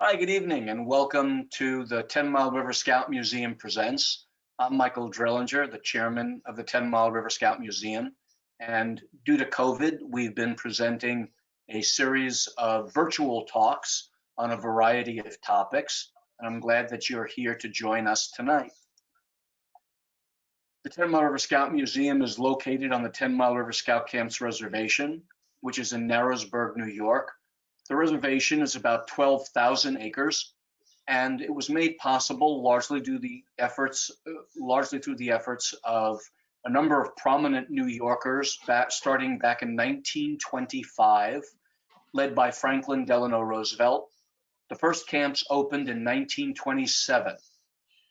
Hi, good evening, and welcome to the 10 Mile River Scout Museum Presents. I'm Michael Drillinger, the chairman of the 10 Mile River Scout Museum. And due to COVID, we've been presenting a series of virtual talks on a variety of topics. And I'm glad that you're here to join us tonight. The 10 Mile River Scout Museum is located on the 10 Mile River Scout Camps Reservation, which is in Narrowsburg, New York. The reservation is about 12,000 acres, and it was made possible largely through the efforts of a number of prominent New Yorkers starting back in 1925, led by Franklin Delano Roosevelt. The first camps opened in 1927,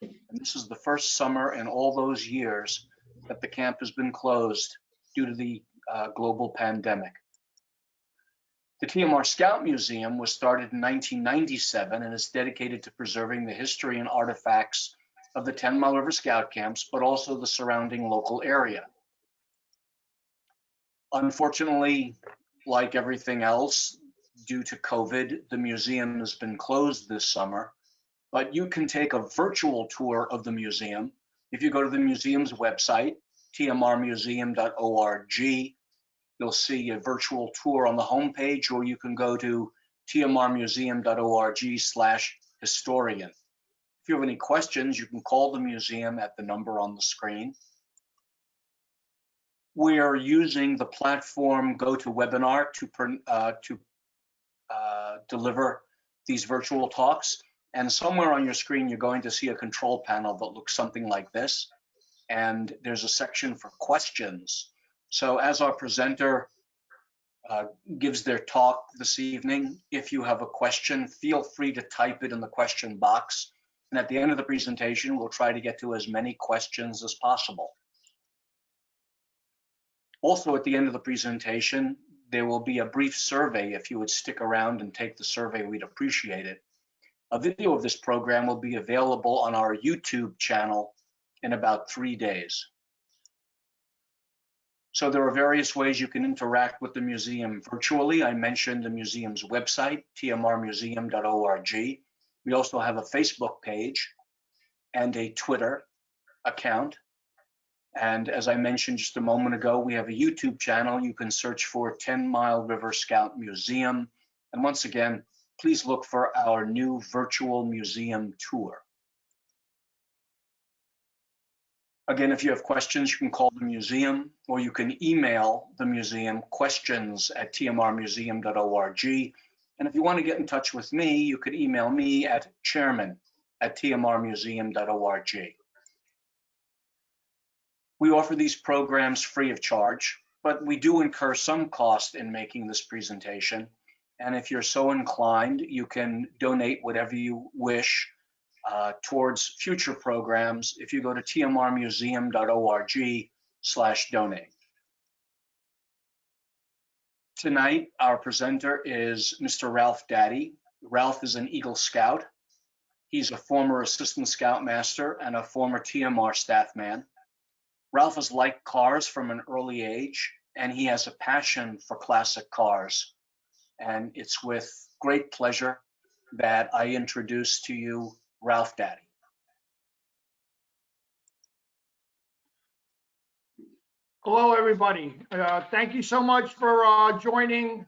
and this is the first summer in all those years that the camp has been closed due to the global pandemic. The TMR Scout Museum was started in 1997 and is dedicated to preserving the history and artifacts of the 10 Mile River Scout camps, but also the surrounding local area. Unfortunately, like everything else, due to COVID, the museum has been closed this summer, but you can take a virtual tour of the museum. If you go to the museum's website, tmrmuseum.org, you'll see a virtual tour on the homepage, or you can go to tmrmuseum.org/historian. If you have any questions, you can call the museum at the number on the screen. We are using the platform GoToWebinar to deliver these virtual talks. And somewhere on your screen, you're going to see a control panel that looks something like this. And there's a section for questions. So as our presenter gives their talk this evening, if you have a question, feel free to type it in the question box. And at the end of the presentation, we'll try to get to as many questions as possible. Also, at the end of the presentation, there will be a brief survey. If you would stick around and take the survey, we'd appreciate it. A video of this program will be available on our YouTube channel in about 3 days. So there are various ways you can interact with the museum virtually. I mentioned the museum's website, tmrmuseum.org. We also have a Facebook page and a Twitter account. And as I mentioned just a moment ago, we have a YouTube channel. You can search for 10 Mile River Scout Museum. And once again, please look for our new virtual museum tour. Again, if you have questions, you can call the museum, or you can email the museum questions@tmrmuseum.org. And if you want to get in touch with me, you could email me at chairman@tmrmuseum.org. We offer these programs free of charge, but we do incur some cost in making this presentation. And if you're so inclined, you can donate whatever you wish towards future programs if you go to tmrmuseum.org/donate. Tonight, our presenter is Mr. Ralph Daddi. Ralph is an Eagle Scout. He's a former Assistant Scoutmaster and a former TMR staff man. Ralph has liked cars from an early age, and he has a passion for classic cars. And it's with great pleasure that I introduce to you Ralph Daddi. Hello, everybody. Thank you so much for joining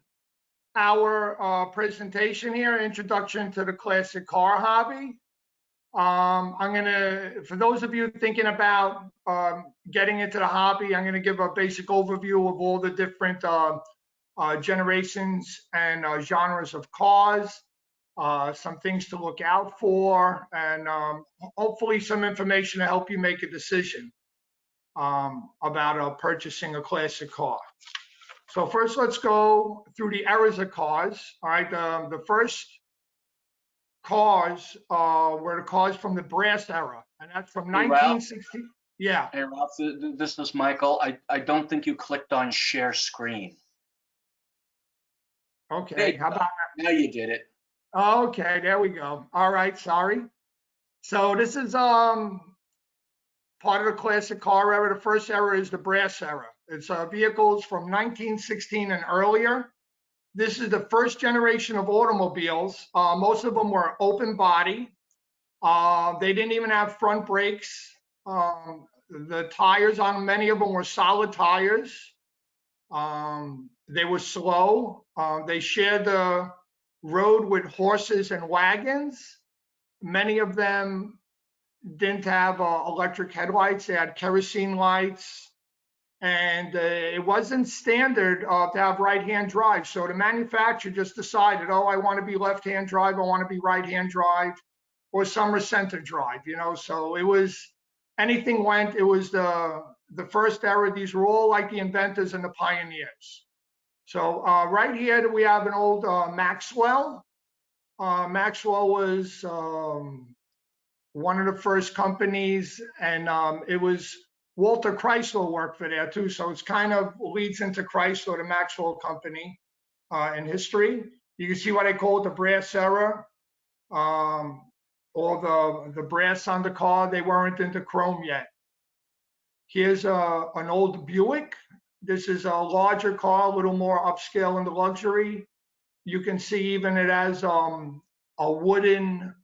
our presentation here, Introduction to the Classic Car Hobby. For those of you thinking about getting into the hobby, I'm gonna give a basic overview of all the different generations and genres of cars. Some things to look out for, and hopefully some information to help you make a decision about purchasing a classic car. So first, let's go through the eras of cars. All right, the first cars were the cars from the brass era, and that's from 1960. Yeah. Hey, Ralph, this is Michael. I don't think you clicked on share screen. Okay, how about now you did it. Okay, there we go. All right, sorry. So this is part of the classic car era. The first era is the brass era. It's vehicles from 1916 and earlier. This is the first generation of automobiles. Most of them were open body. They didn't even have front brakes. The tires on many of them were solid tires. They were slow. They shared the road with horses and wagons. Many of them didn't have electric headlights. They had kerosene lights. And it wasn't standard to have right-hand drive. So the manufacturer just decided, oh, I want to be left-hand drive, I want to be right-hand drive, or some were center drive, you know. So it was, anything went. It was the first era. These were all like the inventors and the pioneers. So right here we have an old Maxwell. Maxwell was one of the first companies, and it was Walter Chrysler worked for there too, so it's kind of leads into Chrysler, the Maxwell company in history. You can see what I call it the brass era, or the brass on the car. They weren't into chrome yet. Here's an old Buick. This is a larger car, a little more upscale into luxury. You can see even it has a wooden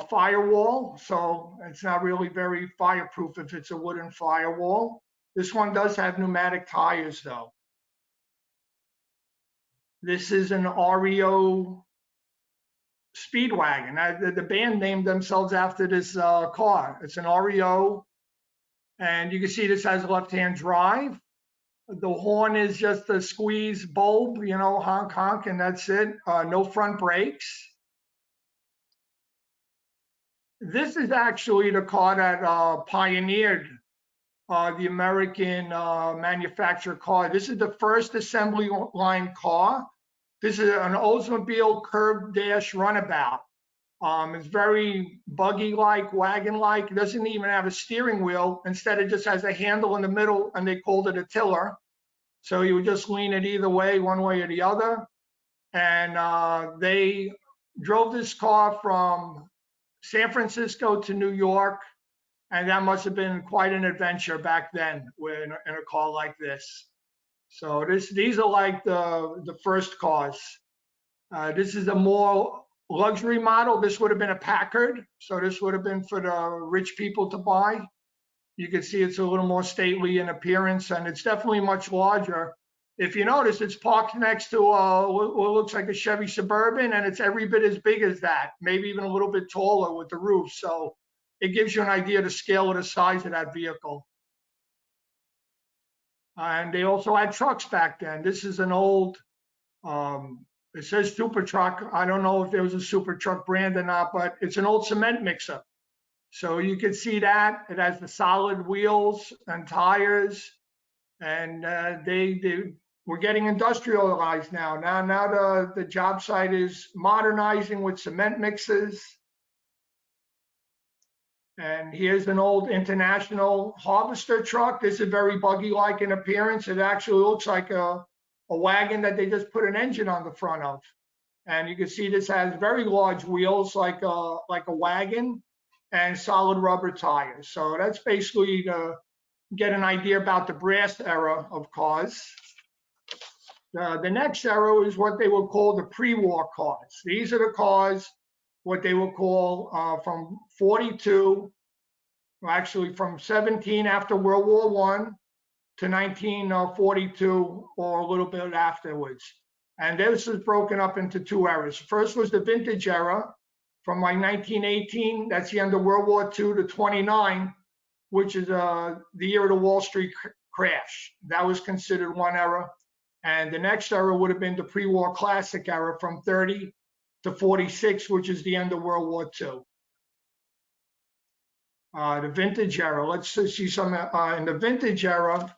firewall, so it's not really very fireproof if it's a wooden firewall. This one does have pneumatic tires though. This is an REO Speedwagon. The band named themselves after this car. It's an REO, and you can see this has left-hand drive. The horn is just a squeeze bulb, you know, honk honk, and that's it. No front brakes. This is actually the car that pioneered the American manufactured car. This is the first assembly line car. This is an Oldsmobile curved dash runabout. It's very buggy-like, wagon-like. It doesn't even have a steering wheel. Instead, it just has a handle in the middle, and they called it a tiller. So you would just lean it either way, one way or the other. And they drove this car from San Francisco to New York, and that must have been quite an adventure back then in a car like this. So these are like the first cars. This is a more luxury model. This would have been a Packard, so this would have been for the rich people to buy. You can see it's a little more stately in appearance, and it's definitely much larger. If you notice, it's parked next to what looks like a Chevy Suburban, and it's every bit as big as that, maybe even a little bit taller with the roof. So it gives you an idea of the scale of the size of that vehicle. And they also had trucks back then. This is an old, it says Super Truck. I don't know if there was a Super Truck brand or not, but it's an old cement mixer. So you can see that it has the solid wheels and tires, and we're getting industrialized now. Now the job site is modernizing with cement mixers. And here's an old International Harvester truck. This is very buggy-like in appearance. It actually looks like a wagon that they just put an engine on the front of. And you can see this has very large wheels, like a wagon, and solid rubber tires. So that's basically to get an idea about the brass era of cars. The next era is what they will call the pre-war cars. These are the cars, what they will call from 42, actually from 17 after World War I to 1942 or a little bit afterwards. And this is broken up into two eras. First was the vintage era from like 1918, that's the end of World War II, to 29, which is the year of the Wall Street crash. That was considered one era. And the next era would have been the pre-war classic era from 30 to 46, which is the end of World War II. The vintage era, let's see some, in the vintage era,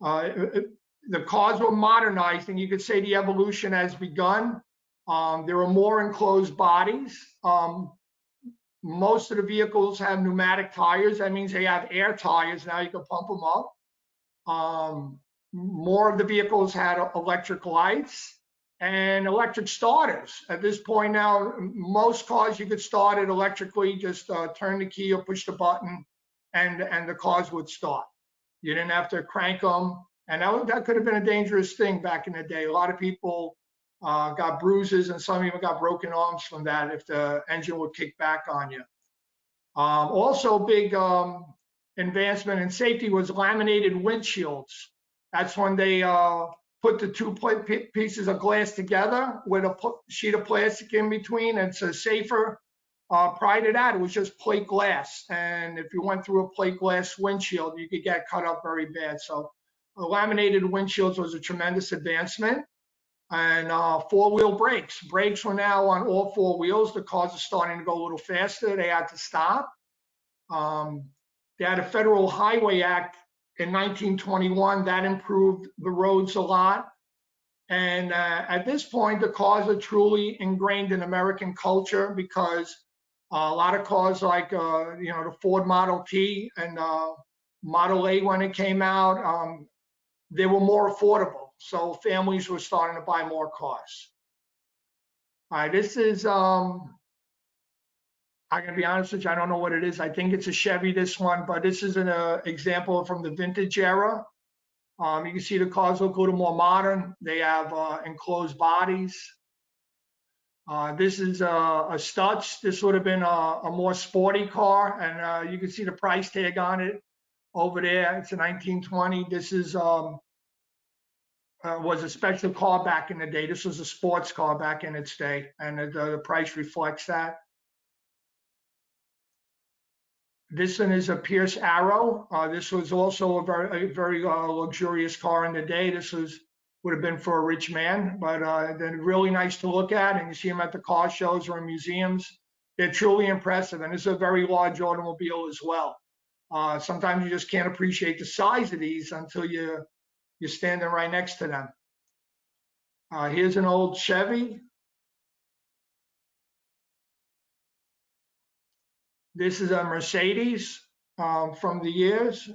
the cars were modernized, and you could say the evolution has begun. There are more enclosed bodies. Most of the vehicles have pneumatic tires. That means they have air tires. Now you can pump them up. More of the vehicles had electric lights and electric starters. At this point now, most cars you could start it electrically, just turn the key or push the button, and the cars would start. You didn't have to crank them. And that could have been a dangerous thing back in the day. A lot of people got bruises, and some even got broken arms from that if the engine would kick back on you. Also, big advancement in safety was laminated windshields. That's when they put the two pieces of glass together with a sheet of plastic in between. And it's a safer. Prior to that, it was just plate glass. And if you went through a plate glass windshield, you could get cut up very bad. So laminated windshields was a tremendous advancement. And four-wheel brakes. Brakes were now on all four wheels. The cars are starting to go a little faster. They had to stop. They had a Federal Highway Act in 1921 that improved the roads a lot. And at this point, the cars are truly ingrained in American culture because a lot of cars like, the Ford Model T and Model A when it came out, they were more affordable. So families were starting to buy more cars. All right, this is, I'm gonna be honest with you, I don't know what it is. I think it's a Chevy, this one, but this is an example from the vintage era. You can see the cars look a little more modern. They have enclosed bodies. This is a Stutz. This would have been a more sporty car, and you can see the price tag on it over there. It's a 1920. This is was a special car back in the day. This was a sports car back in its day, and the price reflects that. This one is a Pierce Arrow. This was also a very luxurious car in the day. This would have been for a rich man, but they're really nice to look at, and you see them at the car shows or in museums. They're truly impressive, and it's a very large automobile as well. Sometimes you just can't appreciate the size of these until you're standing right next to them. Here's an old Chevy. This is a Mercedes from the years,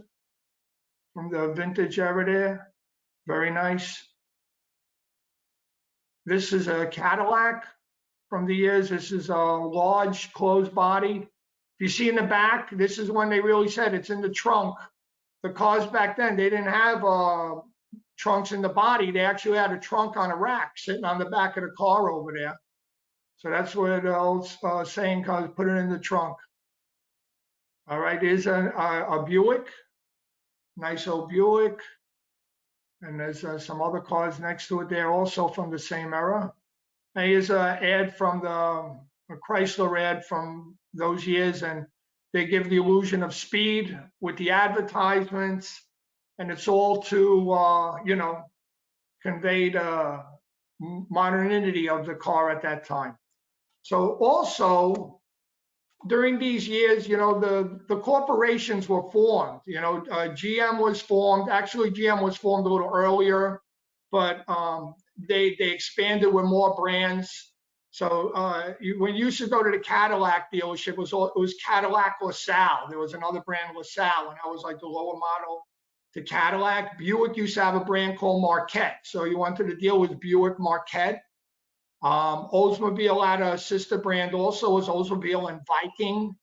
from the vintage era there. Very nice. This is a Cadillac from the years. This is a large closed body. If you see in the back, this is when they really said it's in the trunk. The cars back then, they didn't have trunks in the body. They actually had a trunk on a rack sitting on the back of the car over there. So that's where the old saying comes, put it in the trunk. All right, there's a Buick, nice old Buick. And there's some other cars next to it there also from the same era. And here's an ad from a Chrysler ad from those years, and they give the illusion of speed with the advertisements, and it's all to, convey the modernity of the car at that time. So also, during these years, the corporations were formed. GM was formed. Actually, GM was formed a little earlier, but they expanded with more brands. So when you used to go to the Cadillac dealership, it was Cadillac LaSalle. There was another brand, LaSalle, and that was like the lower model to Cadillac. Buick used to have a brand called Marquette. So you wanted to deal with Buick Marquette. Oldsmobile had a sister brand also, was Oldsmobile and Viking.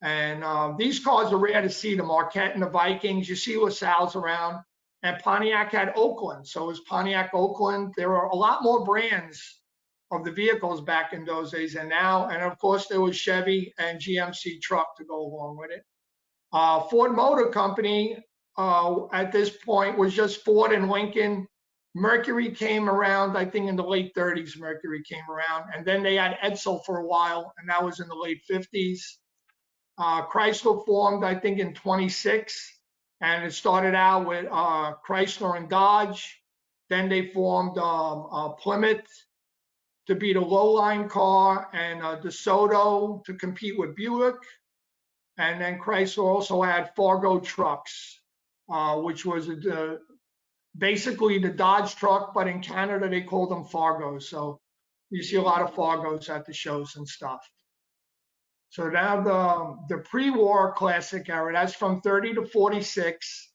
And these cars are rare to see, the Marquette and the Vikings. You see LaSalle's around. And Pontiac had Oakland. So it was Pontiac Oakland. There were a lot more brands of the vehicles back in those days than now. And of course, there was Chevy and GMC truck to go along with it. Ford Motor Company at this point was just Ford and Lincoln. Mercury came around, I think in the late 30s, Mercury came around. And then they had Edsel for a while, and that was in the late 50s. Chrysler formed, I think, in 26. And it started out with Chrysler and Dodge. Then they formed Plymouth to be the low-line car, and DeSoto to compete with Buick. And then Chrysler also had Fargo trucks, which was basically the Dodge truck, but in Canada they called them Fargos. So you see a lot of Fargos at the shows and stuff. So now the pre-war classic era, that's from 30 to 46.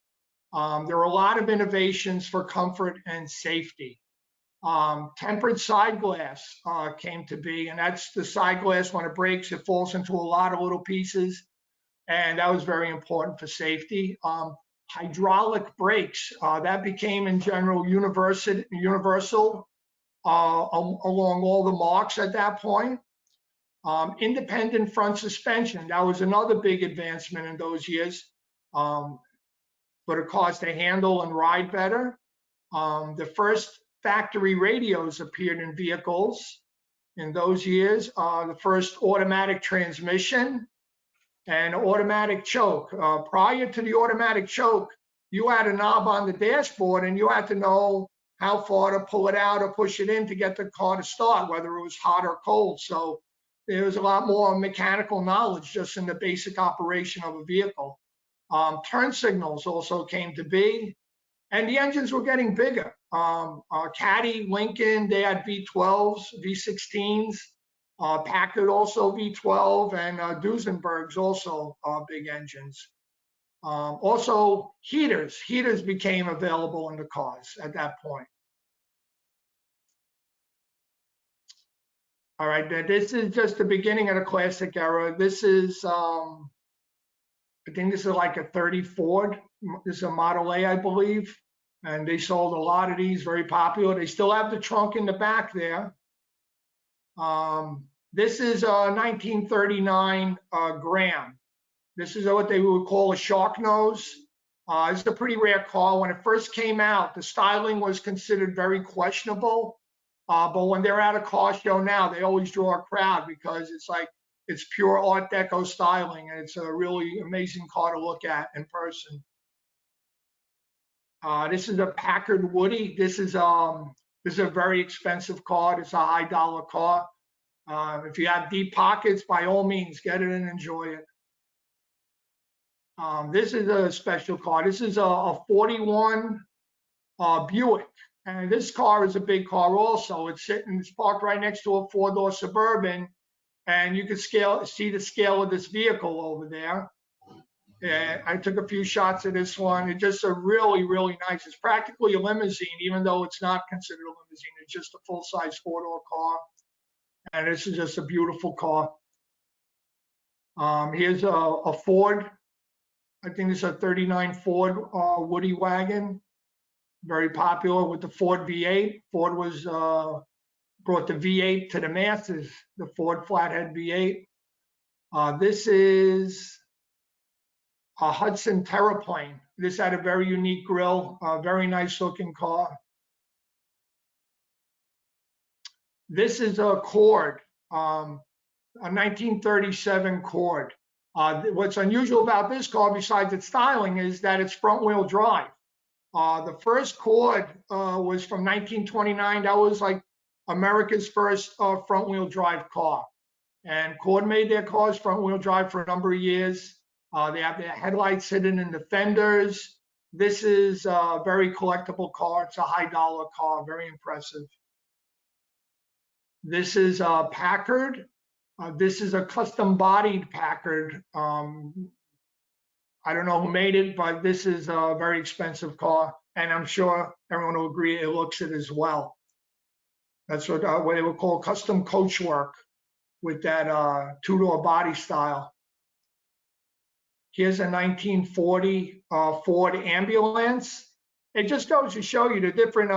There were a lot of innovations for comfort and safety. Tempered side glass came to be, and that's the side glass when it breaks, it falls into a lot of little pieces. And that was very important for safety. Hydraulic brakes, that became in general universal. along all the marks at that point. Independent front suspension, that was another big advancement in those years, for the cars to handle and ride better. The first factory radios appeared in vehicles in those years. The first automatic transmission and automatic choke. Prior to the automatic choke, you had a knob on the dashboard and you had to know how far to pull it out or push it in to get the car to start, whether it was hot or cold. So there was a lot more mechanical knowledge just in the basic operation of a vehicle. Turn signals also came to be, and the engines were getting bigger. Caddy, Lincoln, they had V12s, V16s. Packard also V12, and Duesenberg's also big engines. Also heaters. Heaters became available in the cars at that point. All right, this is just the beginning of the classic era. This is, I think this is like a 30 Ford. This is a Model A, I believe. And they sold a lot of these, very popular. They still have the trunk in the back there. This is a 1939 Graham. This is what they would call a shark nose. It's a pretty rare car. When it first came out, the styling was considered very questionable. But when they're at a car show now, they always draw a crowd because it's pure Art Deco styling, and it's a really amazing car to look at in person. This is a Packard Woody. This is a very expensive car. It's a high dollar car. If you have deep pockets, by all means, get it and enjoy it. This is a special car. This is a 41 Buick. And this car is a big car also. It's parked right next to a four-door Suburban. And you can see the scale of this vehicle over there. Yeah, I took a few shots of this one. It's just a really, really nice. It's practically a limousine, even though it's not considered a limousine. It's just a full-size four-door car. And this is just a beautiful car. Here's a Ford. I think this is a 39 Ford Woody wagon. Very popular with the Ford V8. Ford was brought the V8 to the masses, the Ford flathead V8. This is a Hudson Terraplane. This had a very unique grille, a very nice looking car. This is a Cord, a 1937 Cord. What's unusual about this car, besides its styling, is that it's front wheel drive. The first Cord was from 1929. That was like America's first front wheel drive car. And Cord made their cars front wheel drive for a number of years. They have their headlights hidden in the fenders. This is a very collectible car. It's a high dollar car, very impressive. This is a Packard. This is a custom bodied Packard. I don't know who made it, but this is a very expensive car. And I'm sure everyone will agree it looks it as well. That's what they would call custom coachwork with that two-door body style. Here's a 1940 Ford ambulance. It just goes to show you the different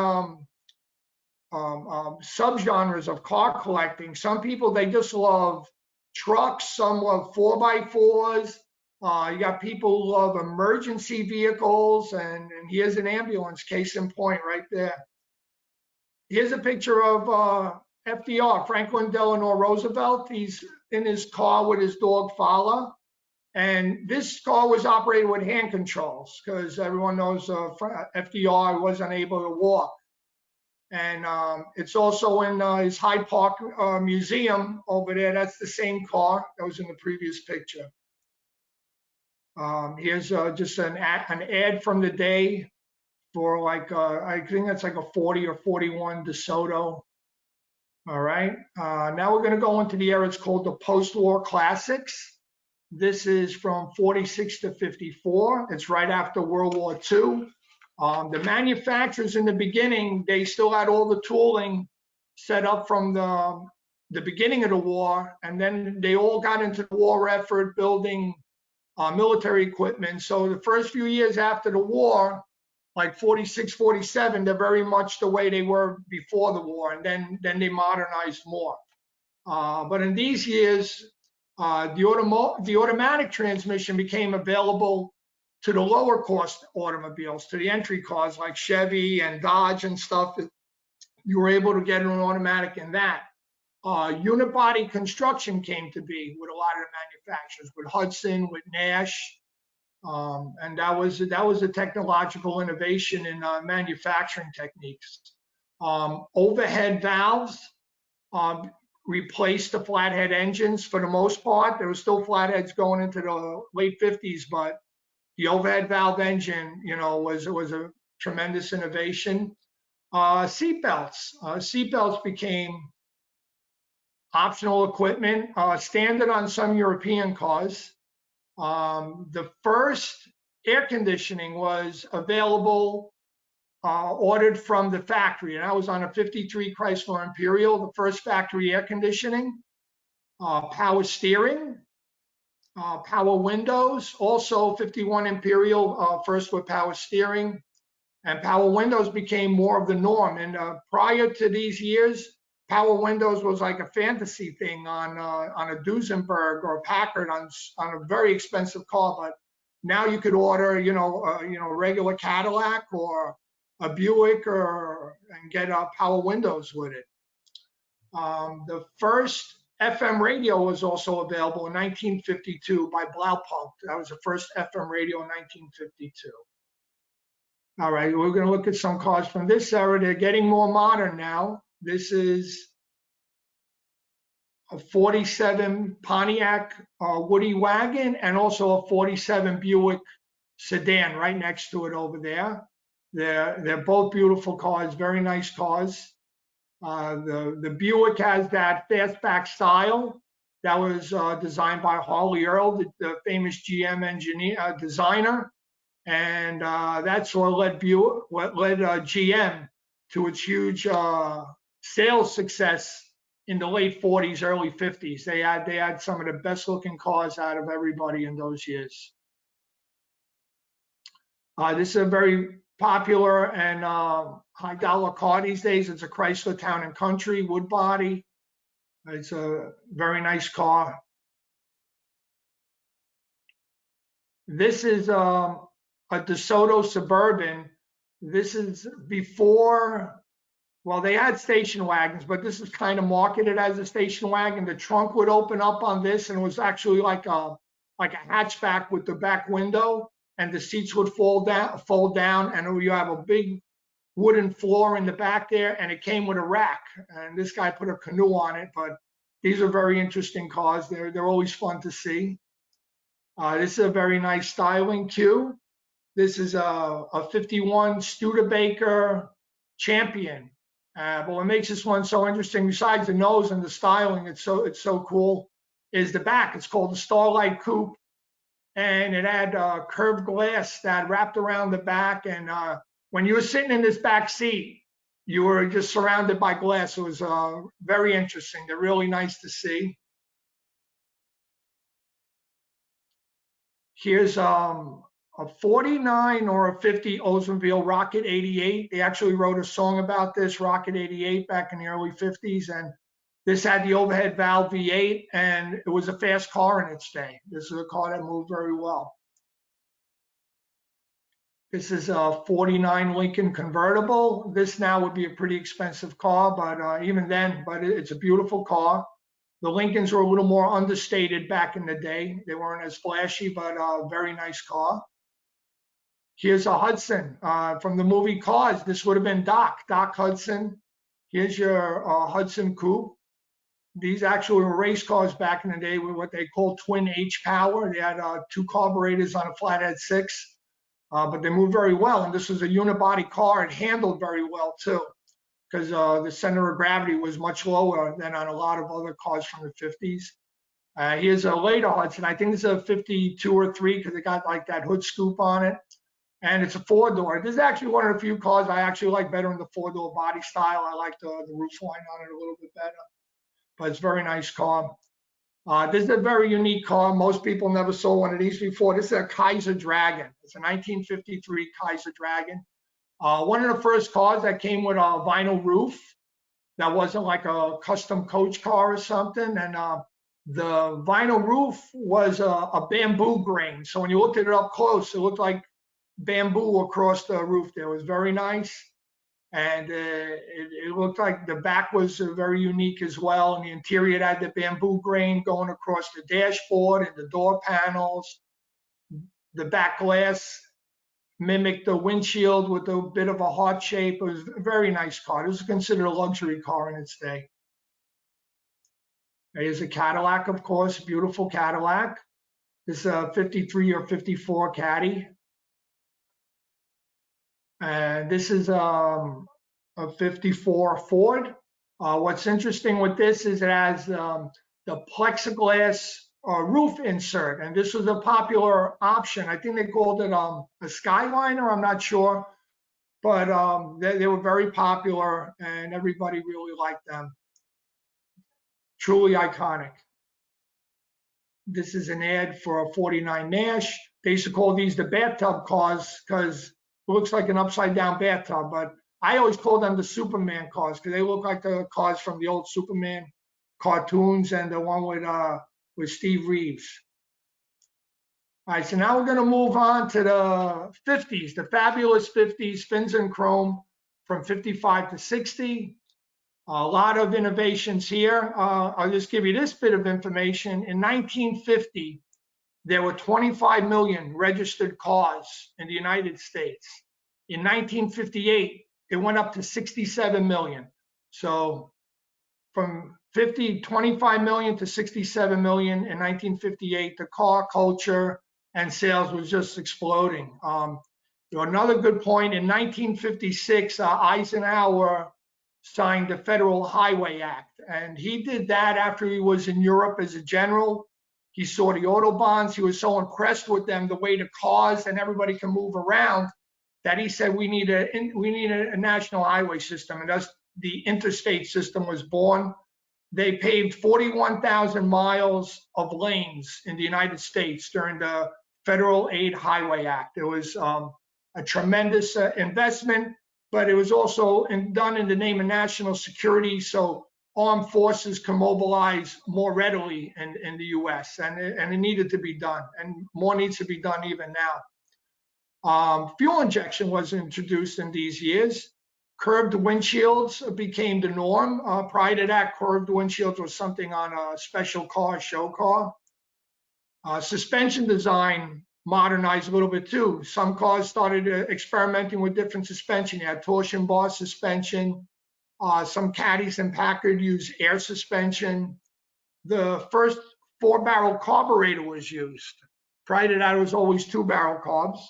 subgenres of car collecting. Some people, they just love trucks. Some love 4x4s. You got people who love emergency vehicles. And here's an ambulance, case in point right there. Here's a picture of FDR, Franklin Delano Roosevelt. He's in his car with his dog Fowler. And this car was operated with hand controls because everyone knows FDR was unable to walk. And it's also in his Hyde Park Museum over there. That's the same car that was in the previous picture. Here's just an ad from the day for like, I think that's like a 40 or 41 DeSoto. All right, now we're gonna go into the era, it's called the post-war classics. This is from 46 to 54. It's right after World War II. The manufacturers in the beginning, they still had all the tooling set up from the beginning of the war, and then they all got into the war effort building military equipment. So the first few years after the war, like 46, 47, they're very much the way they were before the war, and then they modernized more. But in these years, the automatic transmission became available to the lower cost automobiles, to the entry cars like Chevy and Dodge and stuff. You were able to get an automatic in that. Unibody construction came to be with a lot of the manufacturers, with Hudson, with Nash, and that was a technological innovation in manufacturing techniques. Overhead valves replaced the flathead engines for the most part. There were still flatheads going into the late 50s, but the overhead valve engine, was a tremendous innovation. Seatbelts became optional equipment, standard on some European cars. The first air conditioning was available, ordered from the factory, and I was on a 53 Chrysler Imperial, the first factory air conditioning, power steering, power windows, also 51 Imperial, first with power steering, and power windows became more of the norm. And prior to these years, power windows was like a fantasy thing on a Duesenberg or a Packard on a very expensive car. But now you could order, a regular Cadillac or a Buick and get power windows with it. The first FM radio was also available in 1952 by Blaupunkt. That was the first FM radio in 1952. All right, we're going to look at some cars from this era. They're getting more modern now. This is a 47 Pontiac Woody wagon and also a 47 Buick sedan right next to it over there. They're both beautiful cars, very nice cars. The Buick has that fastback style that was designed by Harley Earl, the famous GM designer. And that's what led GM to its huge sales success in the late 40s, early 50s. They had some of the best looking cars out of everybody in those years. This is a very popular and high dollar car these days. It's a Chrysler Town and Country wood body. It's a very nice car. This is a DeSoto Suburban. This is before, well, they had station wagons, but this is kind of marketed as a station wagon. The trunk would open up on this, and it was actually like a hatchback with the back window, and the seats would fold down, and you have a big wooden floor in the back there, and it came with a rack. And this guy put a canoe on it, but these are very interesting cars. They're always fun to see. This is a very nice styling Q. This is a 51 Studebaker Champion. But what makes this one so interesting, besides the nose and the styling, it's so cool, is the back. It's called the Starlight Coupe, and it had curved glass that wrapped around the back. And when you were sitting in this back seat, you were just surrounded by glass. It was very interesting. They're really nice to see. Here's a 49 or a 50 Oldsmobile Rocket 88. They actually wrote a song about this Rocket 88 back in the early 50s, and this had the overhead valve V8, and it was a fast car in its day. This is a car that moved very well. This is a 49 Lincoln convertible. This now would be a pretty expensive car, but even then, it's a beautiful car. The Lincolns were a little more understated back in the day. They weren't as flashy, but a very nice car. Here's a Hudson from the movie Cars. This would have been Doc Hudson. Here's your Hudson Coupe. These actually were race cars back in the day with what they called twin H power. They had two carburetors on a flathead 6, but they moved very well. And this was a unibody car. It handled very well too, because the center of gravity was much lower than on a lot of other cars from the 50s. Here's a later Hudson. I think this is a 52 or 3 because it got like that hood scoop on it. And it's a 4-door. This is actually one of the few cars I actually like better in the 4-door body style. I like the roof line on it a little bit better. But it's a very nice car. This is a very unique car. Most people never saw one of these before. This is a Kaiser Dragon. It's a 1953 Kaiser Dragon. One of the first cars that came with a vinyl roof that wasn't like a custom coach car or something. And the vinyl roof was a bamboo grain. So when you looked at it up close, it looked like bamboo across the roof there. It was very nice. And it looked like the back was very unique as well. And the interior had the bamboo grain going across the dashboard and the door panels. The back glass mimicked the windshield with a bit of a heart shape. It was a very nice car. It was considered a luxury car in its day. There's a Cadillac, of course, beautiful Cadillac. This is a 53 or 54 Caddy. And this is a 54 Ford. What's interesting with this is it has the plexiglass roof insert, and this was a popular option. I think they called it a Skyliner, I'm not sure, but they were very popular and everybody really liked them. Truly iconic. This is an ad for a 49 Nash. They used to call these the bathtub cars because it looks like an upside down bathtub, but I always call them the Superman cars because they look like the cars from the old Superman cartoons and the one with Steve Reeves. All right, so now we're going to move on to the 50s, the fabulous 50s, fins and chrome from 55 to 60. A lot of innovations here. I'll just give you this bit of information. In 1950, there were 25 million registered cars in the United States. In 1958, it went up to 67 million. So from 25 million to 67 million in 1958, the car culture and sales was just exploding. Another good point, in 1956, Eisenhower signed the Federal Highway Act, and he did that after he was in Europe as a general. He saw the Autobahns. He was so impressed with them, the way the cars and everybody can move around, that he said we need a national highway system, and thus the interstate system was born. They paved 41,000 miles of lanes in the United States during the Federal Aid Highway Act. It was a tremendous investment, but it was also done in the name of national security, so armed forces can mobilize more readily in the U.S., and it needed to be done, and more needs to be done even now. Fuel injection was introduced in these years. Curved windshields became the norm. Prior to that, curved windshields was something on a special car, show car. Suspension design modernized a little bit too. Some cars started experimenting with different suspension. You had torsion bar suspension. Some Caddies and Packard used air suspension. The first 4-barrel carburetor was used. Prior to that, it was always 2-barrel carbs.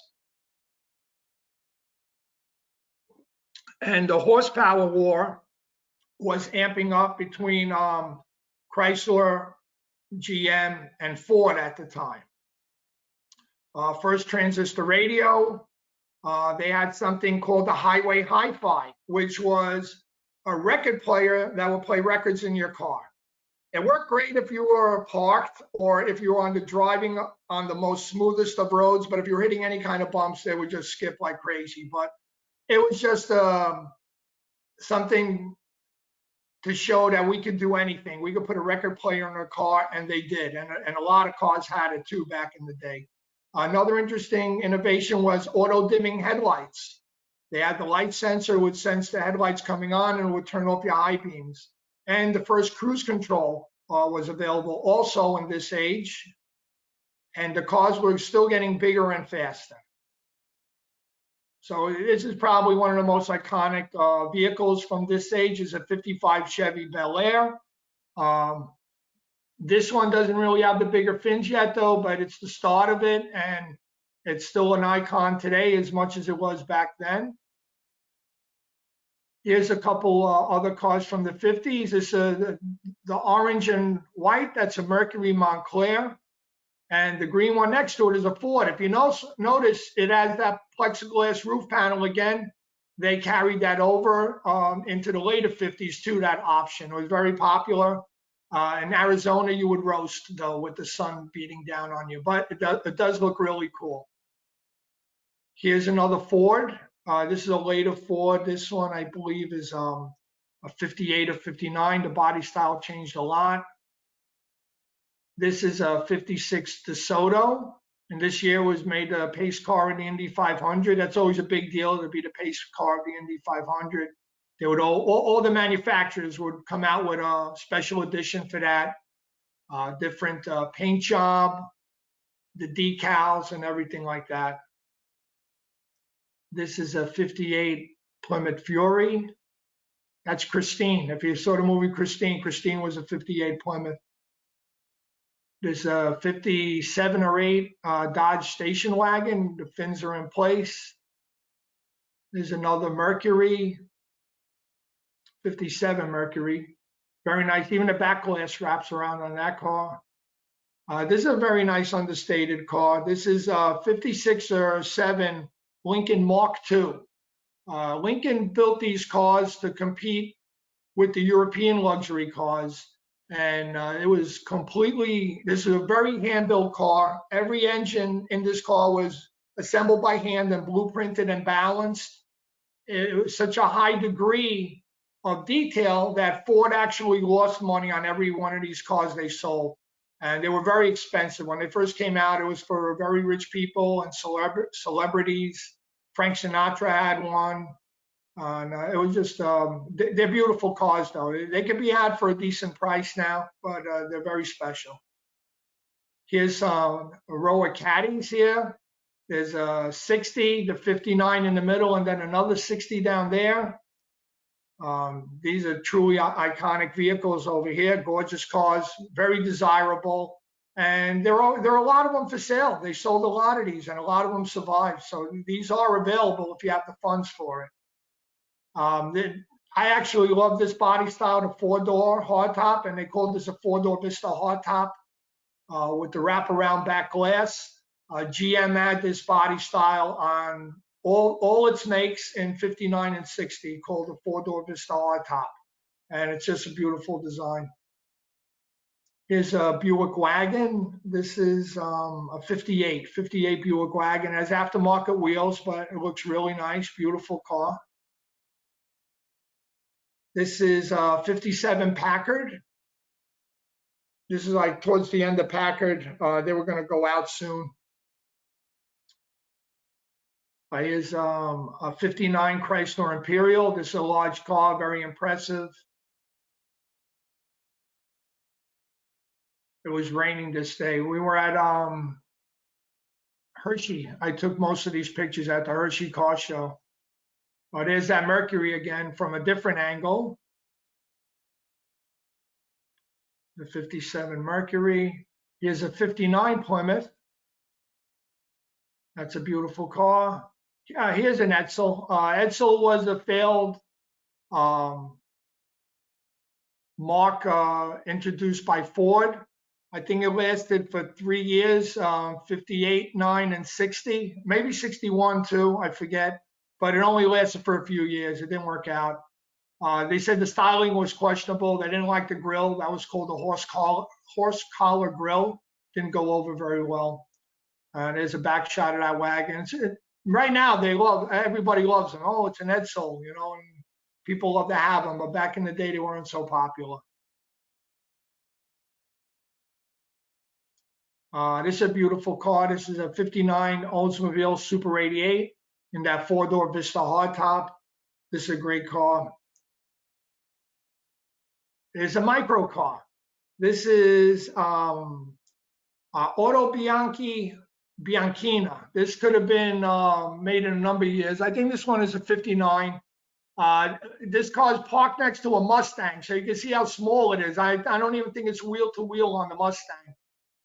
And the horsepower war was amping up between Chrysler, GM, and Ford at the time. First transistor radio, they had something called the Highway Hi-Fi, which was a record player that would play records in your car. It worked great if you were parked or if you were driving on the most smoothest of roads, but if you were hitting any kind of bumps, they would just skip like crazy. But it was just something to show that we could do anything. We could put a record player in a car, and they did. And a lot of cars had it too back in the day. Another interesting innovation was auto dimming headlights. They had the light sensor, would sense the headlights coming on and would turn off your high beams. And the first cruise control was available also in this age. And the cars were still getting bigger and faster. So this is probably one of the most iconic vehicles from this age, is a 55 Chevy Bel Air. This one doesn't really have the bigger fins yet though, but it's the start of it, and it's still an icon today as much as it was back then. Here's a couple other cars from the 50s. This the orange and white, that's a Mercury Montclair. And the green one next to it is a Ford. If you notice, it has that plexiglass roof panel again. They carried that over into the later 50s too, that option. It was very popular. In Arizona, you would roast though with the sun beating down on you, but it does look really cool. Here's another Ford. This is a later Ford. This one, I believe, is a 58 or 59. The body style changed a lot. This is a 56 DeSoto, and this year was made a pace car in the Indy 500. That's always a big deal to be the pace car of the Indy 500. They would all the manufacturers would come out with a special edition for that, different paint job, the decals, and everything like that. This is a 58 Plymouth Fury. That's Christine. If you saw the movie Christine, Christine was a 58 Plymouth. There's a 57 or 8 Dodge station wagon. The fins are in place. There's another Mercury, 57 Mercury. Very nice. Even the back glass wraps around on that car. This is a very nice understated car. This is a 56 or 7 Lincoln Mark II. Lincoln built these cars to compete with the European luxury cars. And it was completely, this is a very hand-built car. Every engine in this car was assembled by hand and blueprinted and balanced. It was such a high degree of detail that Ford actually lost money on every one of these cars they sold. And they were very expensive. When they first came out, it was for very rich people and celebrities. Frank Sinatra had one. It was just, they're beautiful cars though. They can be had for a decent price now, but they're very special. Here's a row of caddies here. There's a 60, the 59 in the middle, and then another 60 down there. These are truly iconic vehicles over here. Gorgeous cars, very desirable. And there are a lot of them for sale. They sold a lot of these and a lot of them survived. So these are available if you have the funds for it. I actually love this body style, the 4-door hardtop, and they called this a 4-door Vista hardtop with the wraparound back glass. GM had this body style on all its makes in 59 and 60, called the 4-door Vista hardtop, and it's just a beautiful design. Here's a Buick wagon. This is a 58 Buick wagon. It has aftermarket wheels, but it looks really nice, beautiful car. This is 57 Packard. This is like towards the end of Packard. They were going to go out soon. Here's a 59 Chrysler Imperial. This is a large car, very impressive. It was raining this day. We were at Hershey. I took most of these pictures at the Hershey Car Show. There's that Mercury again from a different angle. The 57 Mercury. Here's a 59 Plymouth. That's a beautiful car. Here's an Edsel. Edsel was a failed mark introduced by Ford. I think it lasted for 3 years, 58, 9, and 60, maybe 61 too, I forget. But it only lasted for a few years. It didn't work out. They said the styling was questionable. They didn't like the grill. That was called a horse collar grill. Didn't go over very well. There's a back shot of that wagon. Right now, everybody loves them. Oh, it's an Edsel, you know, and people love to have them. But back in the day, they weren't so popular. This is a beautiful car. This is a 59 Oldsmobile Super 88 in that 4-door Vista hardtop. This is a great car. There's a micro car. This is Auto Bianchina. This could have been made in a number of years. I think this one is a 59. This car is parked next to a Mustang, so you can see how small it is. I don't even think it's wheel to wheel on the Mustang.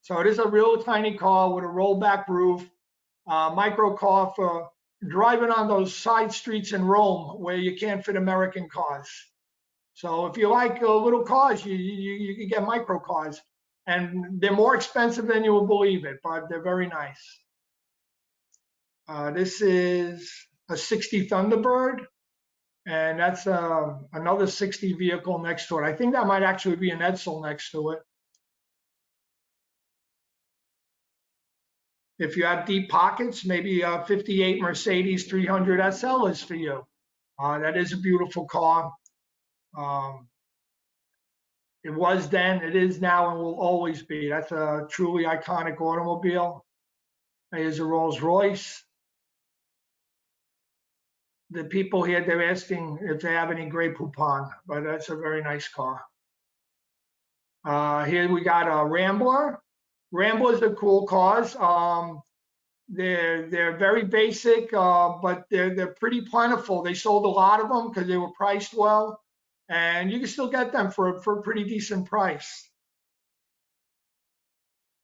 So it is a real tiny car with a rollback roof, micro car for driving on those side streets in Rome where you can't fit American cars. So if you like little cars, you can get micro cars. And they're more expensive than you would believe it, but they're very nice. This is a 60 Thunderbird, and that's another 60 vehicle next to it. I think that might actually be an Edsel next to it. If you have deep pockets, maybe a 58 Mercedes 300 SL is for you. That is a beautiful car. It was then, it is now, and will always be. That's a truly iconic automobile. Here's a Rolls Royce. The people here, they're asking if they have any Grey Poupon, but that's a very nice car. Here we got a Rambler. Ramblers are cool cars. They're very basic, but they're pretty plentiful. They sold a lot of them because they were priced well, and you can still get them for a pretty decent price.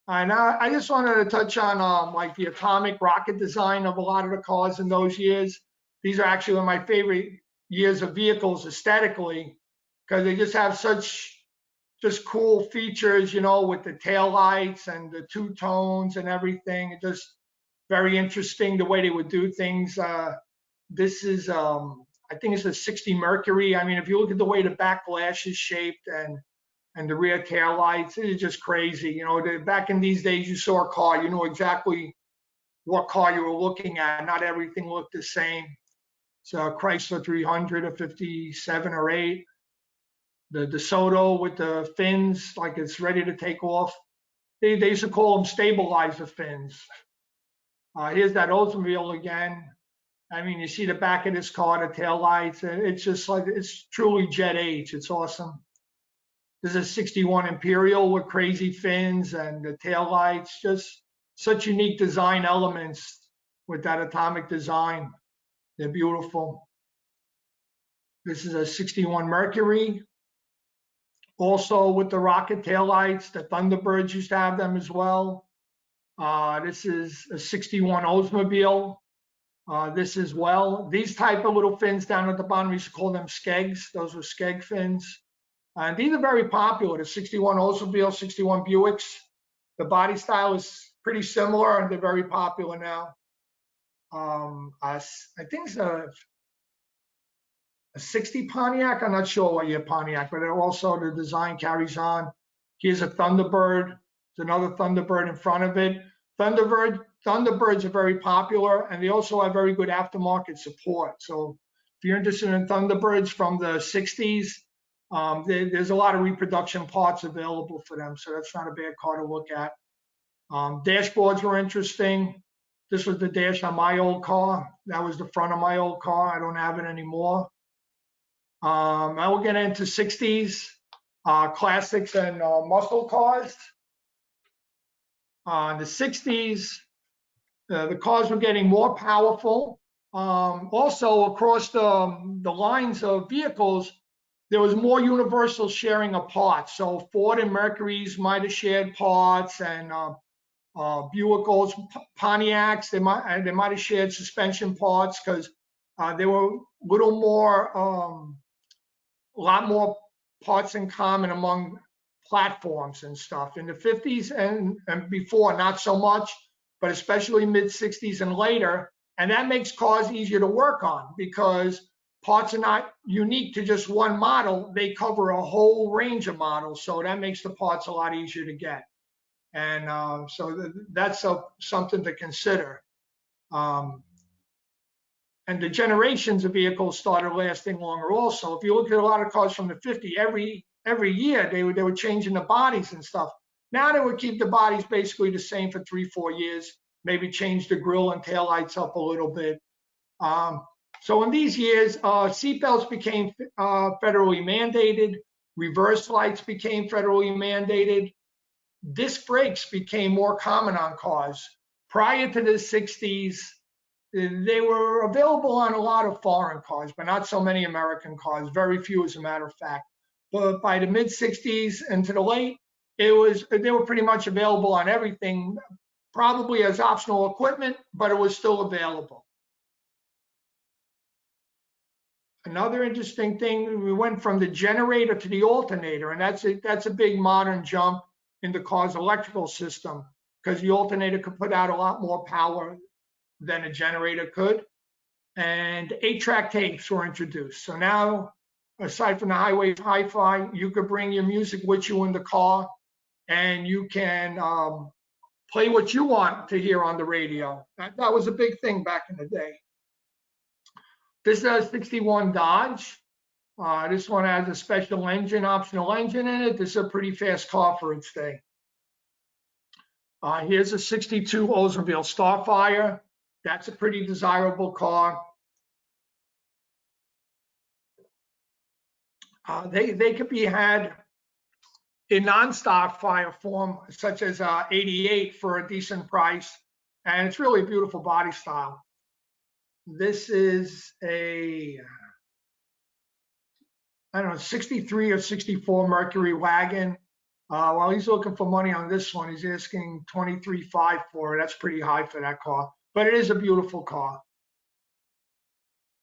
And I just wanted to touch on like the atomic rocket design of a lot of the cars in those years. These are actually one of my favorite years of vehicles aesthetically, because they just have such just cool features, you know, with the tail lights and the two tones and everything. It just very interesting the way they would do things. This is, I think it's a 60 Mercury. I mean, if you look at the way the back glass is shaped and the rear tail lights, it's just crazy. You know, back in these days, you saw a car, you know exactly what car you were looking at. Not everything looked the same. So Chrysler 300, a 57 or 8. The DeSoto with the fins, like it's ready to take off. They used to call them stabilizer fins. Here's that Oldsmobile again. I mean, you see the back of this car, the tail lights. It's just like, it's truly jet age. It's awesome. This is a 61 Imperial with crazy fins and the tail lights. Just such unique design elements with that atomic design. They're beautiful. This is a 61 Mercury. Also with the rocket taillights, the Thunderbirds used to have them as well. This is a 61 Oldsmobile. This as well. These type of little fins down at the bottom, we used to call them skegs. Those were skeg fins. And these are very popular. The 61 Oldsmobile, 61 Buicks. The body style is pretty similar and they're very popular now. I think it's a 60 Pontiac. I'm not sure what year Pontiac, but also the design carries on. Here's a Thunderbird. There's another Thunderbird in front of it. Thunderbirds are very popular, and they also have very good aftermarket support. So if you're interested in Thunderbirds from the 60s, there's a lot of reproduction parts available for them. So that's not a bad car to look at. Dashboards were interesting. This was the dash on my old car. That was the front of my old car. I don't have it anymore. I will get into 60s classics and muscle cars. In the 60s, the cars were getting more powerful. Also, across the lines of vehicles, there was more universal sharing of parts. So Ford and Mercury's might have shared parts, and Buicks, Pontiacs, they might have shared suspension parts because they were a lot more parts in common among platforms and stuff. In the 50s and before, not so much, but especially mid 60s and later. And that makes cars easier to work on because parts are not unique to just one model. They cover a whole range of models. So that makes the parts a lot easier to get. And so that's something to consider. And the generations of vehicles started lasting longer also. If you look at a lot of cars from the 50s, every year they were changing the bodies and stuff. Now they would keep the bodies basically the same for 3-4 years, maybe change the grille and taillights up a little bit. So in these years, seatbelts became federally mandated, reverse lights became federally mandated, disc brakes became more common on cars. Prior to the 60s, they were available on a lot of foreign cars, but not so many American cars, very few as a matter of fact. But by the mid 60s and to the late, they were pretty much available on everything, probably as optional equipment, but it was still available. Another interesting thing, we went from the generator to the alternator, and that's a big modern jump in the car's electrical system because the alternator could put out a lot more power than a generator could. And 8-track tapes were introduced. So now, aside from the highway hi-fi, you could bring your music with you in the car, and you can play what you want to hear on the radio. That was a big thing back in the day. This is a 61 Dodge. This one has a special engine, optional engine in it. This is a pretty fast car for its day. Here's a 62 Oldsmobile Starfire. That's a pretty desirable car. They could be had in non-Starfire form, such as 88 for a decent price. And it's really a beautiful body style. This is a, I don't know, 63 or 64 Mercury wagon. Well, he's looking for money on this one. He's asking $23,500 for it. That's pretty high for that car, but it is a beautiful car.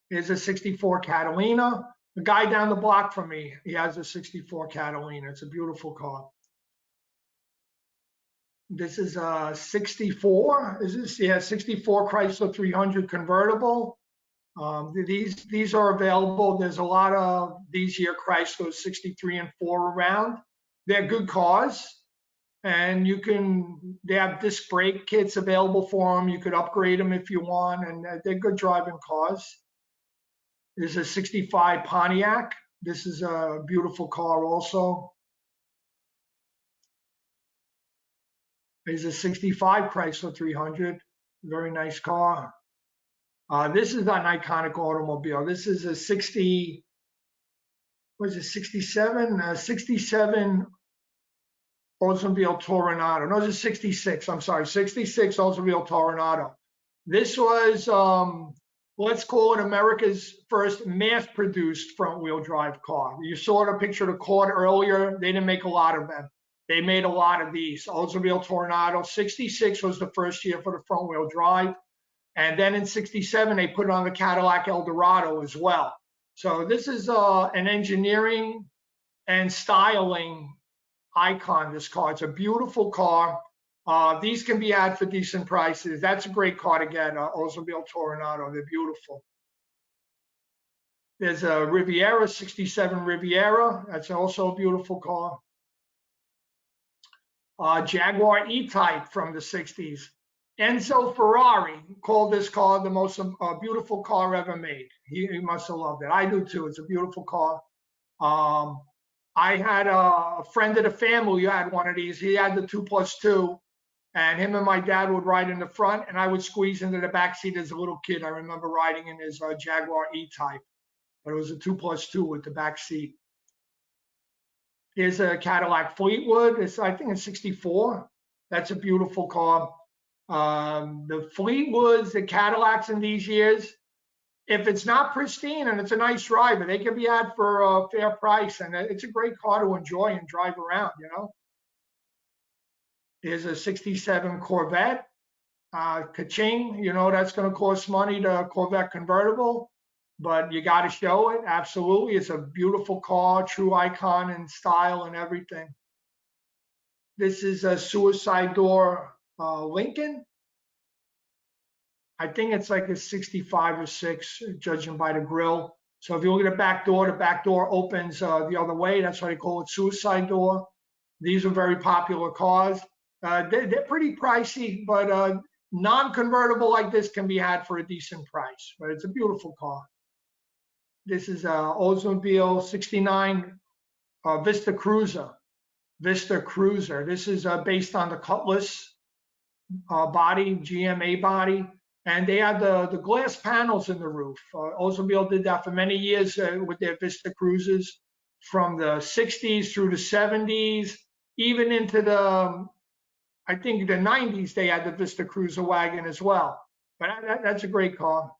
Here's a 64 Catalina. The guy down the block from me, he has a 64 Catalina. It's a beautiful car. This is a 64. Is this? Yeah, 64 Chrysler 300 convertible. These are available. There's a lot of these here Chrysler 63 and 4 around. They're good cars, and they have disc brake kits available for them. You could upgrade them if you want, and they're good driving cars. There's a 65 Pontiac. This is a beautiful car also. There's a 65 Chrysler 300, very nice car. This is an iconic automobile. This is a 67? 67 Oldsmobile Toronado. No, it's a 66. I'm sorry, 66 Oldsmobile Toronado. This was, let's call it America's first mass-produced front-wheel drive car. You saw the picture of the Accord earlier. They didn't make a lot of them. They made a lot of these. Oldsmobile Toronado. 66 was the first year for the front-wheel drive. And then in 67, they put it on the Cadillac Eldorado as well. So this is an engineering and styling icon, this car. It's a beautiful car. These can be had for decent prices. That's a great car to get, Oldsmobile Toronado. They're beautiful. There's a Riviera, 67 Riviera. That's also a beautiful car. Jaguar E-Type from the 60s. Enzo Ferrari called this car the most beautiful car ever made. He must have loved it. I do too. It's a beautiful car. I had a friend of the family who had one of these. He had the 2+2, and him and my dad would ride in the front, and I would squeeze into the back seat as a little kid. I remember riding in his Jaguar E-Type, but it was a 2+2 with the back seat. Here's a Cadillac Fleetwood. I think it's 64. That's a beautiful car. The Fleetwoods, the Cadillacs in these years, if it's not pristine and it's a nice driver, they can be had for a fair price, and it's a great car to enjoy and drive around, you know. Here's a 67 Corvette. Ka-ching, you know, that's going to cost money, the Corvette convertible, but you got to show it. Absolutely. It's a beautiful car, true icon in style and everything. This is a suicide door Lincoln. I think it's like a 65 or 6, judging by the grill. So if you look at the back door opens the other way. That's why they call it suicide door. These are very popular cars. They're pretty pricey, but non-convertible like this can be had for a decent price. But it's a beautiful car. This is Oldsmobile 69 Vista Cruiser. Vista Cruiser. This is based on the Cutlass body, GMA body. And they had the glass panels in the roof. Oldsmobile did that for many years with their Vista Cruisers, from the 60s through the 70s, even into the, I think the 90s, they had the Vista Cruiser wagon as well. But that's a great car.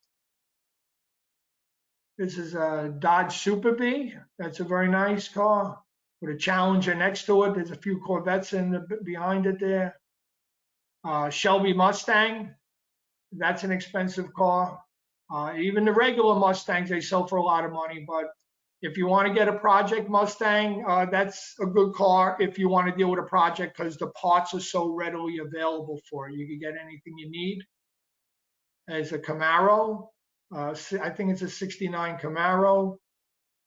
This is a Dodge Super Bee. That's a very nice car with a Challenger next to it. There's a few Corvettes behind it there. Shelby Mustang. That's an expensive car. Even the regular Mustangs, they sell for a lot of money. But if you want to get a project Mustang, that's a good car if you want to deal with a project, because the parts are so readily available for it. You can get anything you need. There's a Camaro. I think it's a 69 Camaro.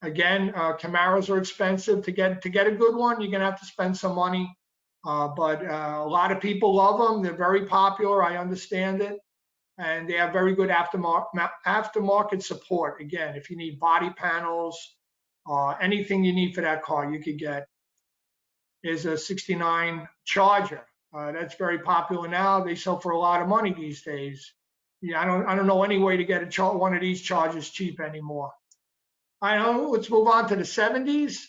Again, Camaros are expensive. To get a good one, you're going to have to spend some money. But a lot of people love them. They're very popular. I understand it. And they have very good aftermarket support. Again, if you need body panels, anything you need for that car, you could get. Is a 69 Charger. That's very popular now. They sell for a lot of money these days. Yeah, I don't know any way to get one of these Chargers cheap anymore. I know. Let's move on to the 70s.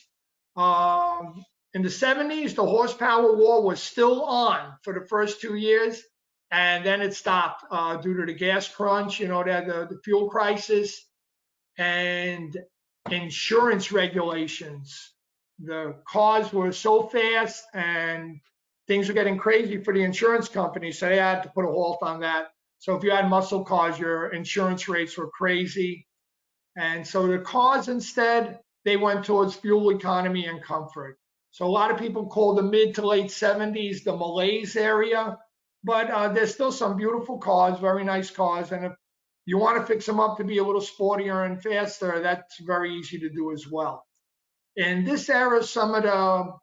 In the 70s, the horsepower war was still on for the first 2 years, and then it stopped due to the gas crunch, the fuel crisis, and insurance regulations. The cars were so fast and things were getting crazy for the insurance companies, so they had to put a halt on that. So if you had muscle cars, your insurance rates were crazy. And so the cars instead, they went towards fuel economy and comfort. So a lot of people call the mid to late 70s the malaise area, but there's still some beautiful cars, very nice cars. And if you want to fix them up to be a little sportier and faster, that's very easy to do as well. In this era, some of the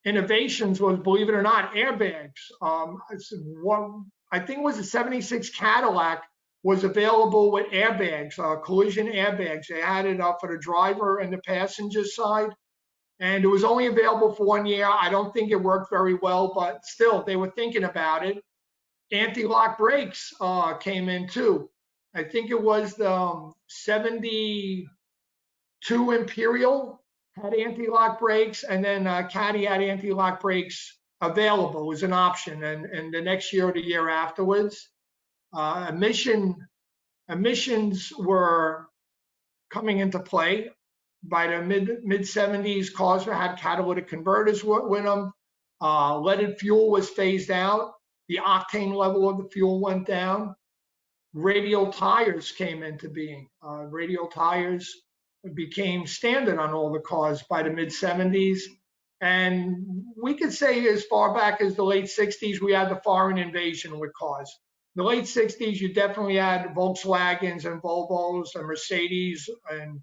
innovations was, believe it or not, airbags. I think it was a 76 Cadillac was available with airbags, collision airbags. They had it up for the driver and the passenger side. And it was only available for 1 year. I don't think it worked very well, but still, they were thinking about it. Anti-lock brakes came in too. I think it was the 72 Imperial had anti-lock brakes, and then Caddy had anti-lock brakes available. It was an option, and the next year or the year afterwards. Emissions were coming into play. By the mid 70s, cars had catalytic converters with them. Leaded fuel was phased out. The octane level of the fuel went down. Radial tires came into being. Radial tires became standard on all the cars by the mid 70s. And we could say as far back as the late 60s, we had the foreign invasion with cars. In the late 60s, you definitely had Volkswagens and Volvos and Mercedes and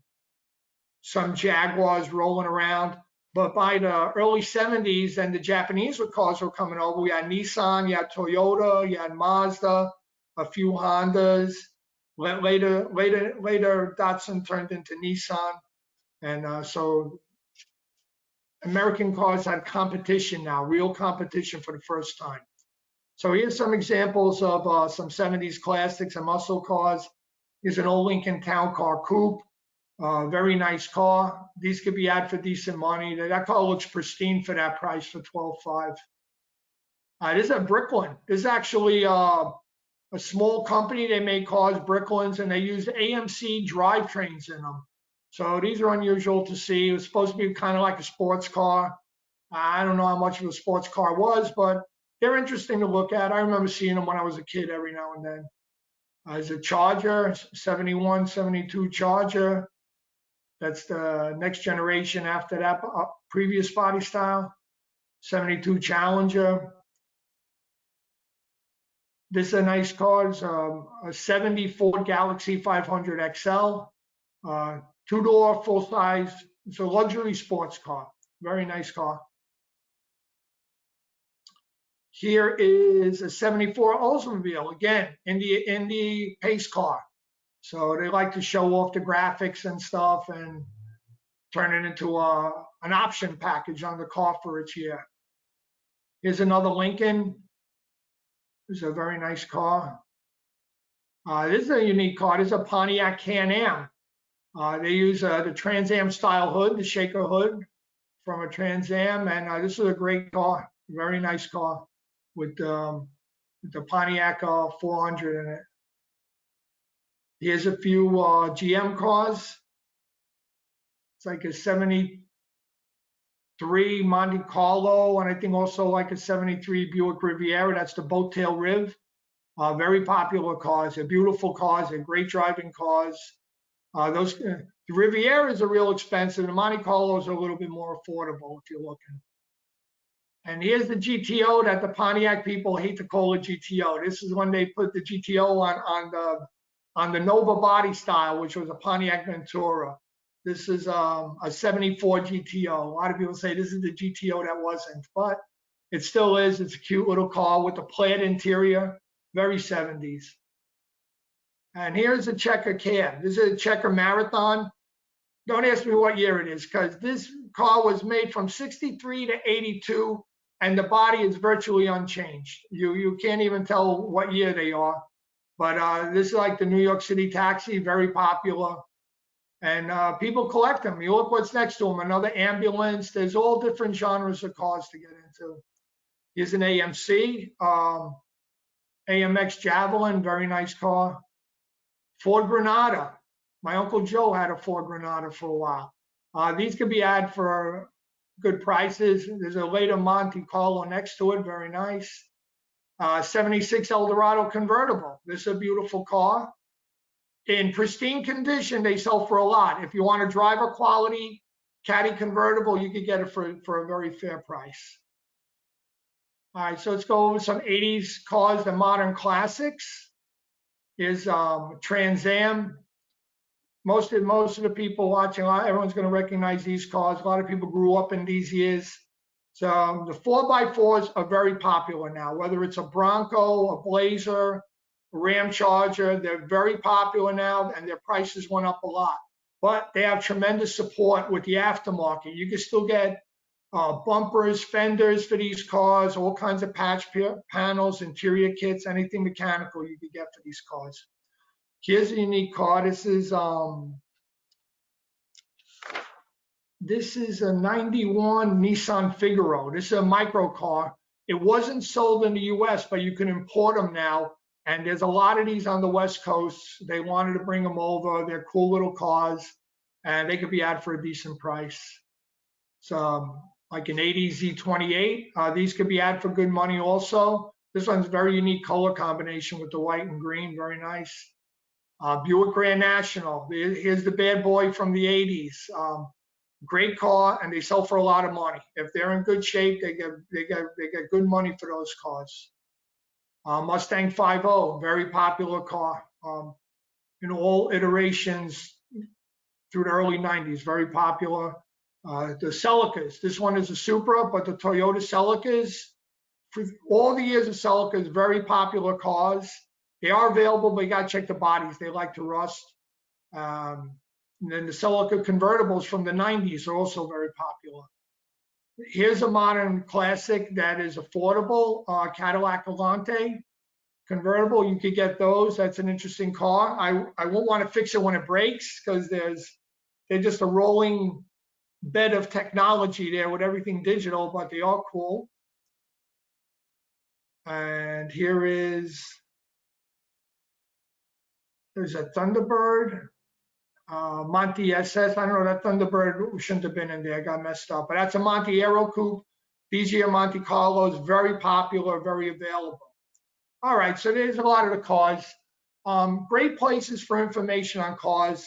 some Jaguars rolling around. But by the early 70s, and the Japanese cars were coming over, we had Nissan, you had Toyota, you had Mazda, a few Hondas. Later, Datsun turned into Nissan. And so American cars have competition now, real competition for the first time. So here's some examples of some 70s classics and muscle cars. Here's an old Lincoln Town Car Coupe. Very nice car. These could be had for decent money. That car looks pristine for that price for $12,500. This is a Bricklin. This is actually a small company. They make cars, Bricklins, and they use AMC drivetrains in them. So these are unusual to see. It was supposed to be kind of like a sports car. I don't know how much of a sports car was, but they're interesting to look at. I remember seeing them when I was a kid every now and then. There's a Charger, 71, 72 Charger. That's the next generation after that previous body style. 72 Challenger. This is a nice car. It's a 74 Galaxy 500 XL. Two-door, full-size. It's a luxury sports car. Very nice car. Here is a 74 Oldsmobile, again, in the pace car. So they like to show off the graphics and stuff and turn it into an option package on the car for its year. Here's another Lincoln. This is a very nice car. This is a unique car. This is a Pontiac Can-Am. They use the Trans Am style hood, the shaker hood from a Trans Am, and this is a great car, very nice car with the Pontiac 400 in it. Here's a few GM cars. It's like a 73 Monte Carlo, and I think also like a 73 Buick Riviera. That's the boat tail Riv. Very popular cars. They're beautiful cars. They're great driving cars. The Rivieras are real expensive. The Monte Carlos are a little bit more affordable if you're looking. And here's the GTO that the Pontiac people hate to call a GTO. This is when they put the GTO on the Nova body style, which was a Pontiac Ventura. This is a 74 GTO. A lot of people say this is the GTO that wasn't, but it still is. It's a cute little car with a plaid interior, very 70s. And here's a Checker cab. This is a Checker Marathon. Don't ask me what year it is, because this car was made from 63 to 82, and the body is virtually unchanged. You can't even tell what year they are. But this is like the New York City taxi, very popular. And people collect them. You look what's next to them, another ambulance. There's all different genres of cars to get into. Here's an AMC, AMX Javelin, very nice car. Ford Granada. My Uncle Joe had a Ford Granada for a while. These could be had for good prices. There's a later Monte Carlo next to it, very nice. 76 Eldorado convertible. This is a beautiful car. In pristine condition, they sell for a lot. If you want a driver quality Caddy convertible, you could get it for a very fair price. All right, so let's go over some 80s cars, the modern classics. Here's Trans Am. Most of the people watching, everyone's going to recognize these cars. A lot of people grew up in these years. So the 4x4s are very popular now, whether it's a Bronco, a Blazer, a Ram Charger. They're very popular now, and their prices went up a lot. But they have tremendous support with the aftermarket. You can still get bumpers, fenders for these cars, all kinds of patch panels, interior kits, anything mechanical you could get for these cars. Here's a unique car. This is a 91 Nissan Figaro. This is a micro car. It wasn't sold in the US, but you can import them now. And there's a lot of these on the West Coast. They wanted to bring them over. They're cool little cars, and they could be had for a decent price. So like an 80 Z28. These could be had for good money also. This one's a very unique color combination with the white and green. Very nice. Buick Grand National. Here's the bad boy from the 80s. Great car, and they sell for a lot of money. If they're in good shape, they get good money for those cars. Mustang 5.0, very popular car. In all iterations through the early 90s, very popular. The Celicas. This one is a Supra, but the Toyota Celicas, for all the years of Celicas, very popular cars. They are available, but you got to check the bodies. They like to rust. And then the Celica convertibles from the 90s are also very popular. Here's a modern classic that is affordable, Cadillac Volante convertible. You could get those. That's an interesting car. I won't want to fix it when it breaks, because they're just a rolling bed of technology there with everything digital, but they are cool. And there's a Thunderbird, Monte SS. I don't know, that Thunderbird shouldn't have been in there. I got messed up. But that's a Monte Aero Coupe. These are Monte Carlos, very popular, very available. All right, so there's a lot of the cars. Great places for information on cars.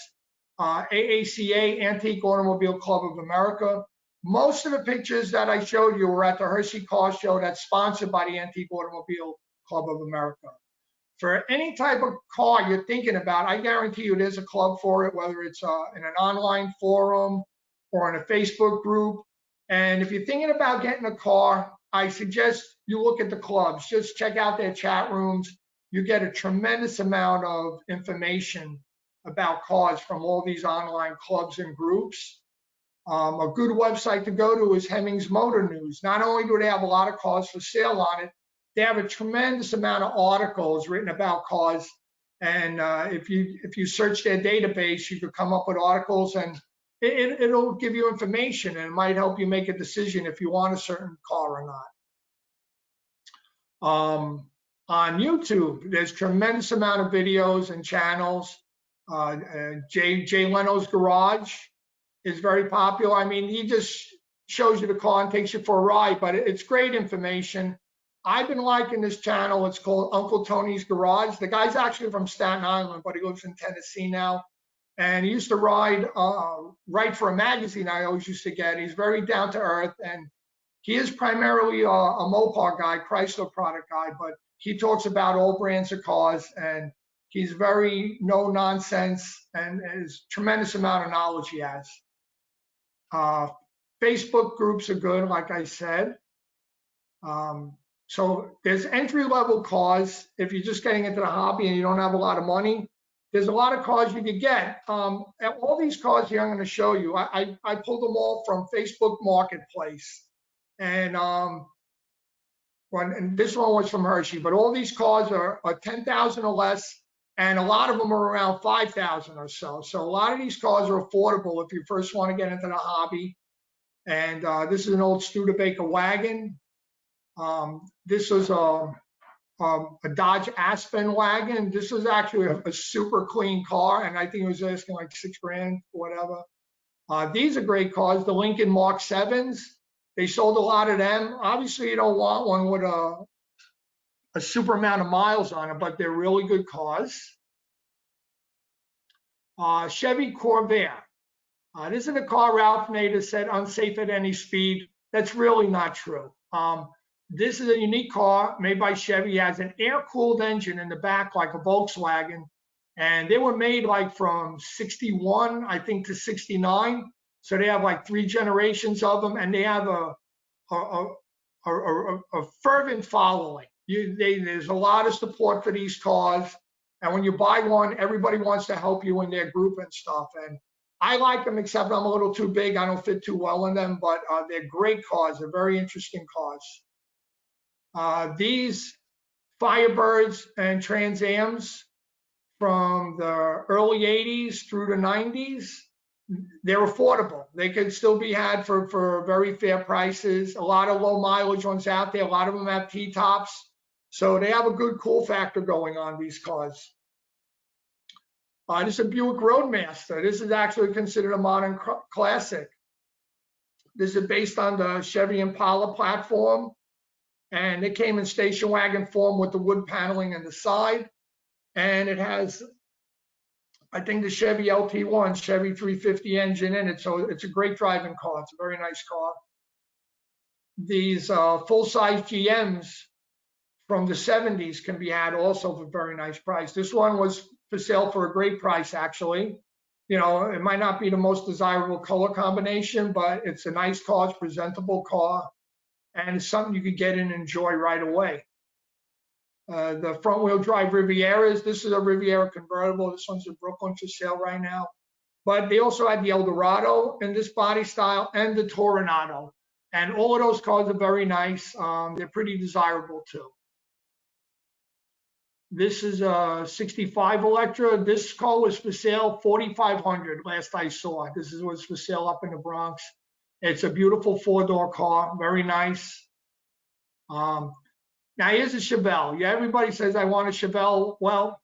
AACA, Antique Automobile Club of America. Most of the pictures that I showed you were at the Hershey Car Show that's sponsored by the Antique Automobile Club of America. For any type of car you're thinking about, I guarantee you there's a club for it, whether it's in an online forum or in a Facebook group. And if you're thinking about getting a car, I suggest you look at the clubs. Just check out their chat rooms. You get a tremendous amount of information about cars from all these online clubs and groups. A good website to go to is Hemmings Motor News. Not only do they have a lot of cars for sale on it, they have a tremendous amount of articles written about cars. And if you search their database, you could come up with articles, and it'll give you information, and it might help you make a decision if you want a certain car or not. On YouTube, there's tremendous amount of videos and channels. Jay Leno's Garage is very popular. I mean, he just shows you the car and takes you for a ride, but it's great information. I've been liking this channel. It's called Uncle Tony's Garage. The guy's actually from Staten Island, but he lives in Tennessee now. And he used to write for a magazine I always used to get. He's very down to earth, and he is primarily a Mopar guy, Chrysler product guy, but he talks about all brands of cars, and He's very no nonsense and has tremendous amount of knowledge he has. Facebook groups are good, like I said. So there's entry-level cars. If you're just getting into the hobby and you don't have a lot of money, there's a lot of cars you could get. And all these cars here I'm going to show you, I pulled them all from Facebook Marketplace. And, and this one was from Hershey, but all these cars are 10,000 or less, and a lot of them are around 5,000 or so. So a lot of these cars are affordable if you first want to get into the hobby. And this is an old Studebaker wagon. This was a Dodge Aspen wagon. This was actually a super clean car, and I think it was asking like $6 grand, whatever. These are great cars, the Lincoln Mark 7s. They sold a lot of them. Obviously, you don't want one with a super amount of miles on it, but they're really good cars. Chevy Corvair. This is a car Ralph Nader said unsafe at any speed. That's really not true. This is a unique car made by Chevy. It has an air-cooled engine in the back like a Volkswagen. And they were made like from 61, I think, to 69. So they have like 3 generations of them, and they have a fervent following. There's a lot of support for these cars. And when you buy one, everybody wants to help you in their group and stuff. And I like them, except I'm a little too big. I don't fit too well in them, but they're great cars. They're very interesting cars. These Firebirds and Trans Ams from the early 80s through the 90s, they're affordable. They can still be had for very fair prices. A lot of low mileage ones out there. A lot of them have T-tops. So they have a good cool factor going on, these cars. This is a Buick Roadmaster. This is actually considered a modern classic. This is based on the Chevy Impala platform. And it came in station wagon form with the wood paneling in the side. And it has, I think, the Chevy LT1, Chevy 350 engine in it. So it's a great driving car. It's a very nice car. These full-size GMs from the 70s can be had also for a very nice price. This one was for sale for a great price, actually. You know, it might not be the most desirable color combination, but it's a nice car, it's a presentable car, and it's something you could get in and enjoy right away. The front-wheel drive Rivieras, this is a Riviera convertible. This one's in Brooklyn for sale right now. But they also had the Eldorado in this body style and the Toronado. And all of those cars are very nice. They're pretty desirable too. This is a 65 Electra. This car was for sale, $4,500 last I saw. This is what's for sale up in the Bronx. It's a beautiful 4-door car, very nice. Now here's a Chevelle. Yeah, everybody says I want a Chevelle. Well,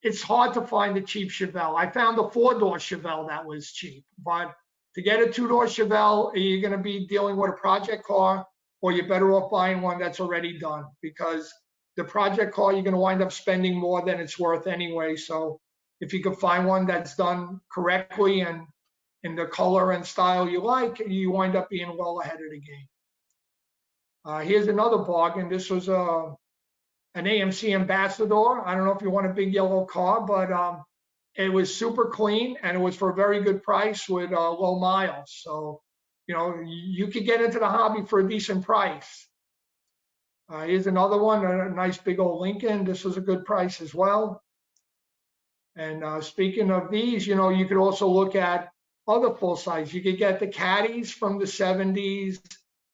it's hard to find a cheap Chevelle. I found a 4-door Chevelle that was cheap, but to get a 2-door Chevelle, you're going to be dealing with a project car, or you're better off buying one that's already done, because the project car, you're going to wind up spending more than it's worth anyway. So if you can find one that's done correctly and in the color and style you like, you wind up being well ahead of the game. Here's another bargain. This was an AMC Ambassador. I don't know if you want a big yellow car, but it was super clean and it was for a very good price with low miles. So, you know, you could get into the hobby for a decent price. Here's another one, a nice big old Lincoln. This was a good price as well. And speaking of these, you know, you could also look at other full size. You could get the Caddies from the 70s,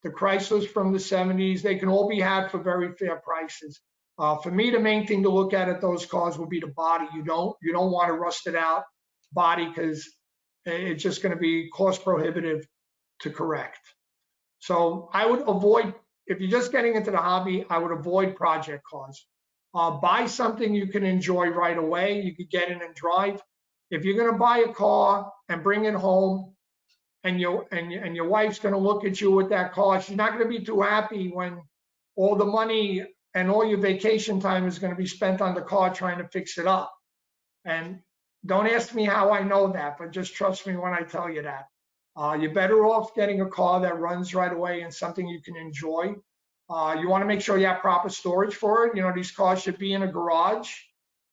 the Chryslers from the 70s. They can all be had for very fair prices. For me, the main thing to look at those cars would be the body. You don't want a rusted out body, because it's just going to be cost prohibitive to correct. So I would avoid, if you're just getting into the hobby, I would avoid project cars. Buy something you can enjoy right away. You could get in and drive. If you're going to buy a car and bring it home, and your wife's going to look at you with that car, she's not going to be too happy when all the money and all your vacation time is going to be spent on the car trying to fix it up. And don't ask me how I know that, but just trust me when I tell you that. You're better off getting a car that runs right away and something you can enjoy. You want to make sure you have proper storage for it. You know, these cars should be in a garage.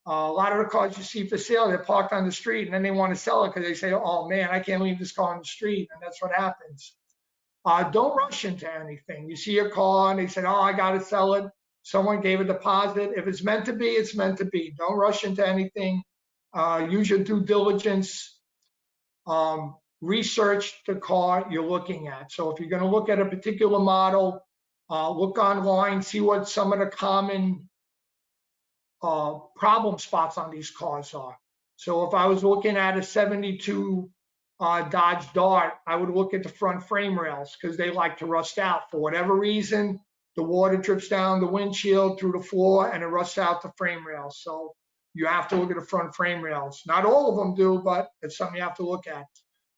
A lot of the cars you see for sale, they're parked on the street and then they want to sell it because they say, oh man, I can't leave this car on the street. And that's what happens. Don't rush into anything. You see a car and they said, oh, I got to sell it. Someone gave a deposit. If it's meant to be, it's meant to be. Don't rush into anything. Use your due diligence. Research the car you're looking at. So if you're going to look at a particular model, look online, see what some of the common problem spots on these cars are. So if I was looking at a 72 Dodge Dart, I would look at the front frame rails because they like to rust out. For whatever reason, the water drips down the windshield through the floor and it rusts out the frame rails. So you have to look at the front frame rails. Not all of them do, but it's something you have to look at.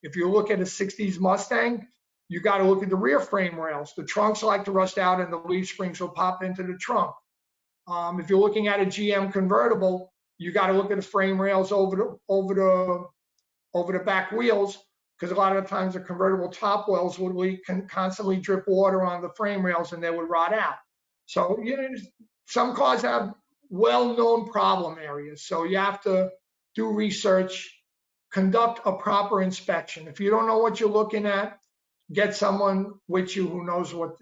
If you look at a 60s Mustang, you got to look at the rear frame rails. The trunks like to rust out and the leaf springs will pop into the trunk. If you're looking at a GM convertible, you got to look at the frame rails over the back wheels, because a lot of the times the convertible top wells would constantly drip water on the frame rails and they would rot out. So some cars have well-known problem areas. So you have to do research, conduct a proper inspection. If you don't know what you're looking at, get someone with you who knows what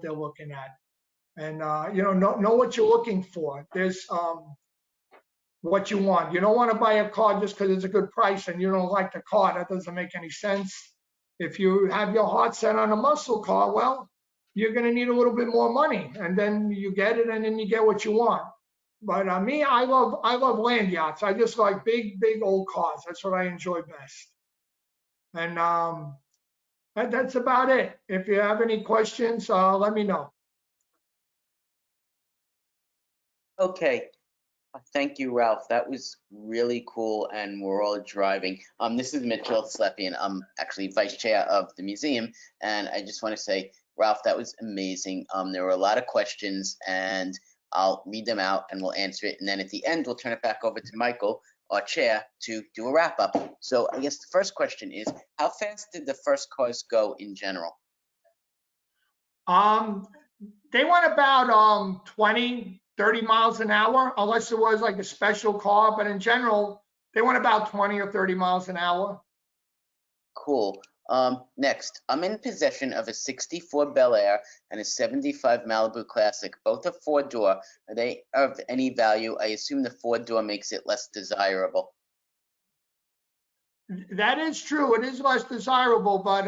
they're looking at. And know what you're looking for. There's what you want. You don't want to buy a car just because it's a good price and you don't like the car. That doesn't make any sense. If you have your heart set on a muscle car, well, you're going to need a little bit more money, and then you get it, and then you get what you want. But me, I love land yachts. I just like big old cars. That's what I enjoy best. And that's about it. If you have any questions, let me know. Okay. Thank you, Ralph. That was really cool, and we're all driving. This is Mitchell Slepian. I'm actually vice chair of the museum, and I just want to say, Ralph, that was amazing. There were a lot of questions, and I'll read them out, and we'll answer it. And then at the end, we'll turn it back over to Michael, our chair, to do a wrap-up. So I guess the first question is, how fast did the first cars go in general? They went about 20, 30 miles an hour, unless it was like a special car. But in general, they went about 20 or 30 miles an hour. Cool. Next, I'm in possession of a 64 Bel Air and a 75 Malibu Classic. Both are four-door. Are they of any value? I assume the four-door makes it less desirable. That is true. It is less desirable, but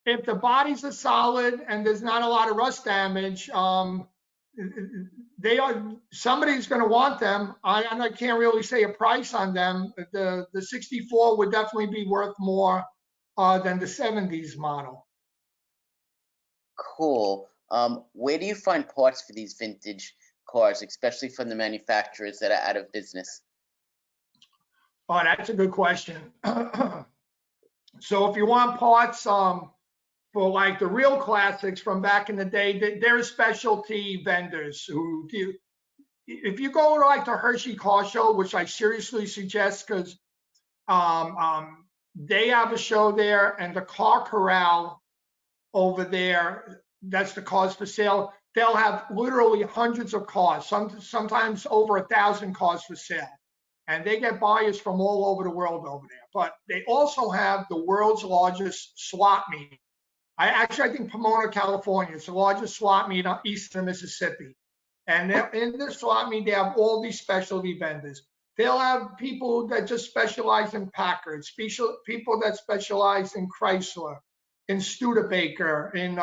if the bodies are solid and there's not a lot of rust damage, somebody's going to want them. I can't really say a price on them. The 64 would definitely be worth more than the 70s model. Cool. Where do you find parts for these vintage cars, especially from the manufacturers that are out of business? Oh, that's a good question. So if you want parts for like the real classics from back in the day, there are specialty vendors who do. If you go to like the Hershey Car Show, which I seriously suggest, because they have a show there, and the Car Corral over there, that's the cars for sale. They'll have literally hundreds of cars, sometimes over 1,000 cars for sale. And they get buyers from all over the world over there. But they also have the world's largest swap meet. I think Pomona, California, is the largest swap meet east of Mississippi. And in this swap meet, they have all these specialty vendors. They'll have people that just specialize in Packard, people that specialize in Chrysler, in Studebaker, in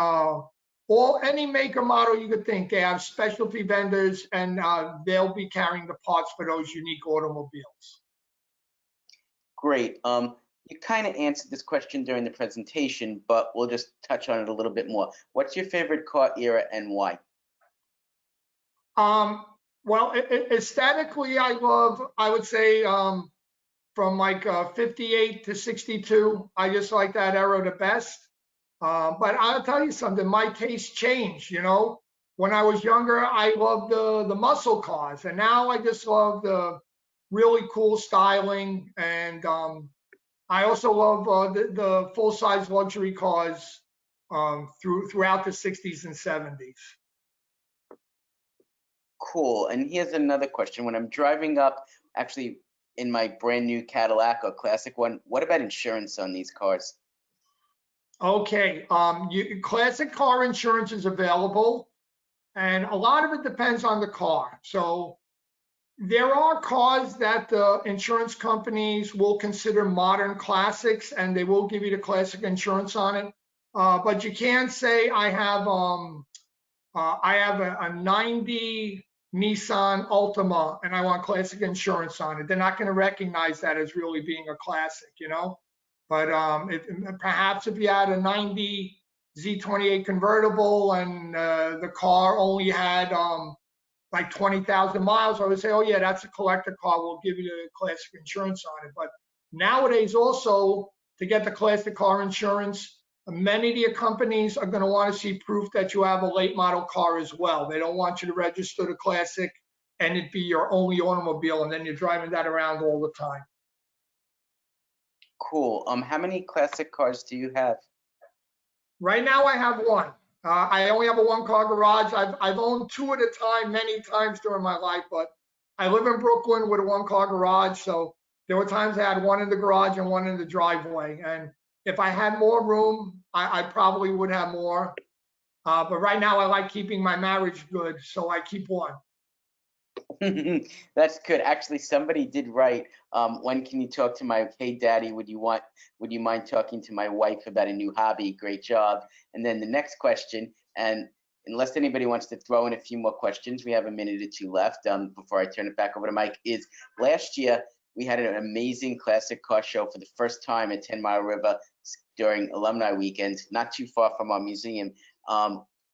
any maker model you could think. They have specialty vendors, and they'll be carrying the parts for those unique automobiles. Great. You kind of answered this question during the presentation, but we'll just touch on it a little bit more. What's your favorite car era and why? Well, aesthetically, I would say from like 58 to 62, I just like that era the best. But I'll tell you something, my taste changed, When I was younger, I loved the muscle cars, and now I just love the really cool styling. And I also love the full-size luxury cars throughout the 60s and 70s. Cool. And here's another question. When I'm driving up, actually in my brand new Cadillac or classic one, what about insurance on these cars? Okay, classic car insurance is available, and a lot of it depends on the car. So there are cars that the insurance companies will consider modern classics, and they will give you the classic insurance on it. But you can't say I have a 90 Nissan Altima and I want classic insurance on it. They're not going to recognize that as really being a classic, you know? But perhaps if you had a 90 Z28 convertible and the car only had like 20,000 miles, I would say, oh yeah, that's a collector car. We'll give you the classic insurance on it. But nowadays also, to get the classic car insurance, many of your companies are going to want to see proof that you have a late model car as well. They don't want you to register the classic and it be your only automobile and then you're driving that around all the time. Cool. How many classic cars do you have? Right now I have one. I only have a one-car garage. I've owned two at a time many times during my life, but I live in Brooklyn with a one-car garage, so there were times I had one in the garage and one in the driveway. And if I had more room, I probably would have more. But right now I like keeping my marriage good, so I keep one. That's good. Actually, somebody did write, when can you talk to my, hey daddy, would you mind talking to my wife about a new hobby? Great job. And then the next question, and unless anybody wants to throw in a few more questions, we have a minute or two left before I turn it back over to Mike, is last year we had an amazing classic car show for the first time at 10 Mile River during alumni weekend, not too far from our museum.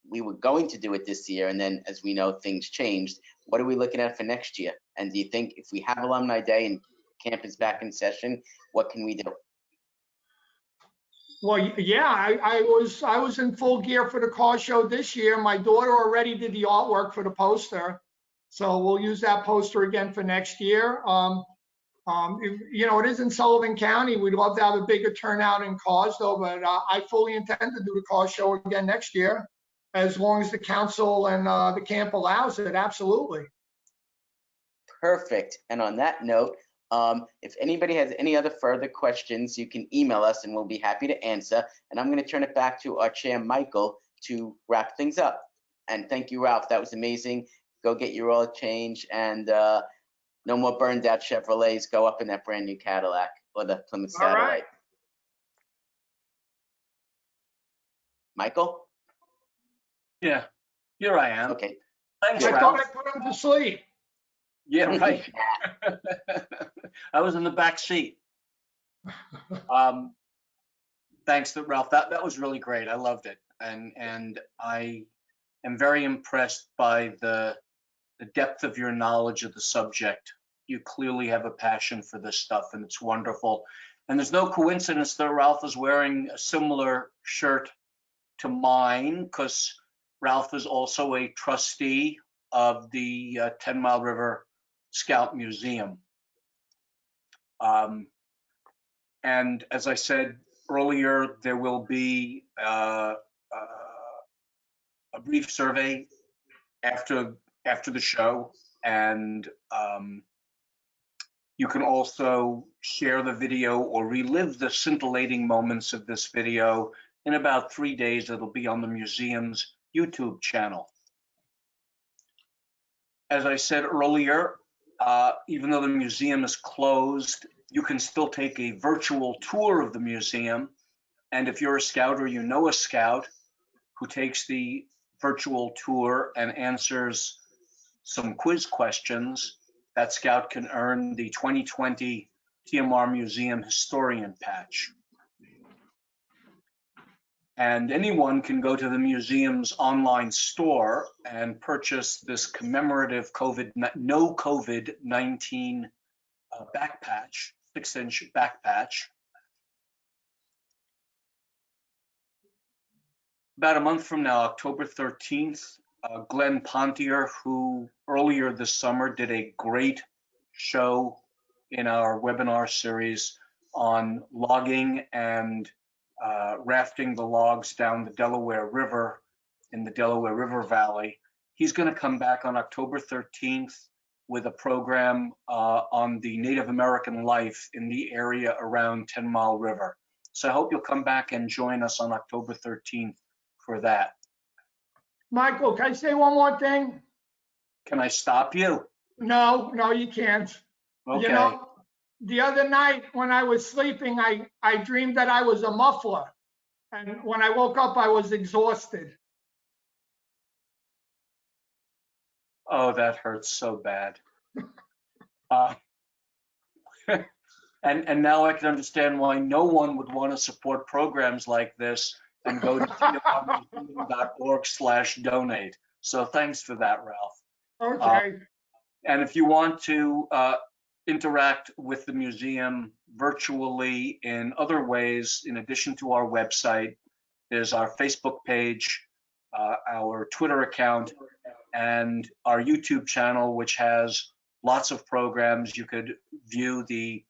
We were going to do it this year, and then as we know, things changed. What are we looking at for next year? And do you think if we have alumni day and camp is back in session, what can we do? Well, yeah, I was in full gear for the car show this year. My daughter already did the artwork for the poster, so we'll use that poster again for next year. You know, it is in Sullivan County. We'd love to have a bigger turnout in cars, though, but I fully intend to do the car show again next year, as long as the council and the camp allows it. Absolutely. Perfect. And on that note, if anybody has any other further questions, you can email us and we'll be happy to answer. And I'm going to turn it back to our chair, Michael, to wrap things up. And thank you, Ralph. That was amazing. Go get your oil change, and no more burned out Chevrolets. Go up in that brand new Cadillac or the Plymouth Satellite. All right. Michael? Yeah, here I am. Okay. Thanks, I Ralph. thought I put him to sleep. Yeah, right. I was in the back seat. Thanks to Ralph. That was really great. I loved it, and I am very impressed by the depth of your knowledge of the subject. You clearly have a passion for this stuff, and it's wonderful. And there's no coincidence that Ralph is wearing a similar shirt to mine, because Ralph is also a trustee of the 10 Mile River Scout Museum. And as I said earlier, there will be a brief survey after the show, and you can also share the video or relive the scintillating moments of this video. In about 3 days, it'll be on the museum's YouTube channel. As I said earlier, even though the museum is closed, you can still take a virtual tour of the museum. And if you're a scout or you know a scout who takes the virtual tour and answers some quiz questions, that scout can earn the 2020 TMR Museum Historian Patch. And anyone can go to the museum's online store and purchase this commemorative no COVID-19 back patch, 6-inch back patch. About a month from now, October 13th, Glenn Pontier, who earlier this summer did a great show in our webinar series on logging and rafting the logs down the Delaware River in the Delaware River Valley. He's going to come back on October 13th with a program on the Native American life in the area around 10 Mile River. So I hope you'll come back and join us on October 13th for that. Michael, can I say one more thing? Can I stop you? No, you can't. Okay. You know, the other night when I was sleeping, I dreamed that I was a muffler. And when I woke up, I was exhausted. Oh, that hurts so bad. And now I can understand why no one would want to support programs like this and go to tmrmuseum.org/donate. So thanks for that, Ralph. Okay. And if you want to interact with the museum virtually in other ways, in addition to our website, there's our Facebook page, our Twitter account, and our YouTube channel, which has lots of programs. You could view the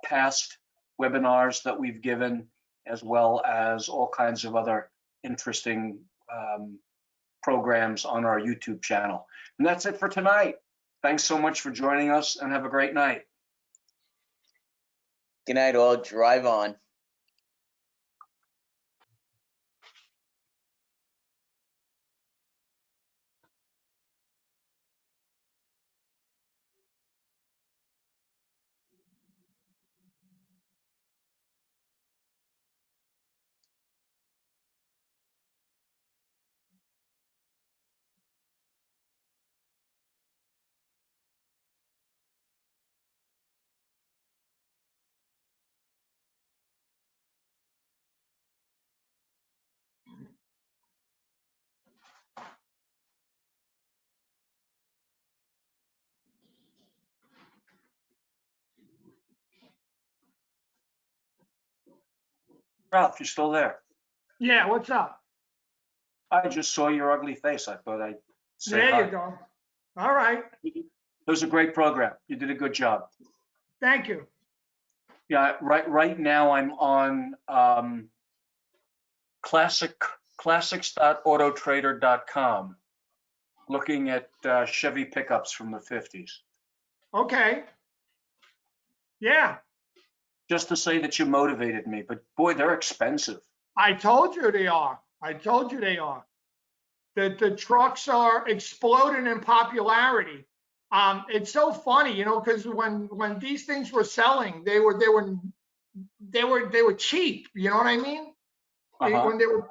past webinars that we've given, as well as all kinds of other interesting programs on our YouTube channel. And that's it for tonight. Thanks so much for joining us, and have a great night. Good night, all. Drive on. Ralph, you still there? Yeah, what's up? I just saw your ugly face. I thought I'd say There hi. you go. All right. It was a great program. You did a good job. Thank you. Yeah, right now I'm on classics.autotrader.com, looking at Chevy pickups from the 50s. Okay. Yeah, Just to say that you motivated me, but boy, they're expensive. I told you they are. I told you they are. The trucks are exploding in popularity. It's so funny, you know, because when these things were selling, they were cheap. You know what I mean? When they were,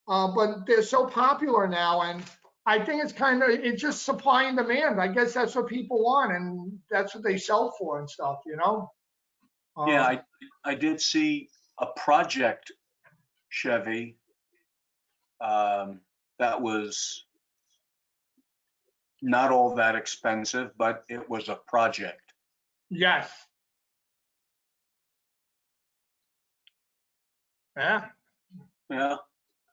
but they're so popular now, and I think it's just supply and demand. I guess that's what people want, and that's what they sell for and stuff. You know? Yeah, I did see a project Chevy that was not all that expensive, but it was a project. Yes. Yeah. Yeah.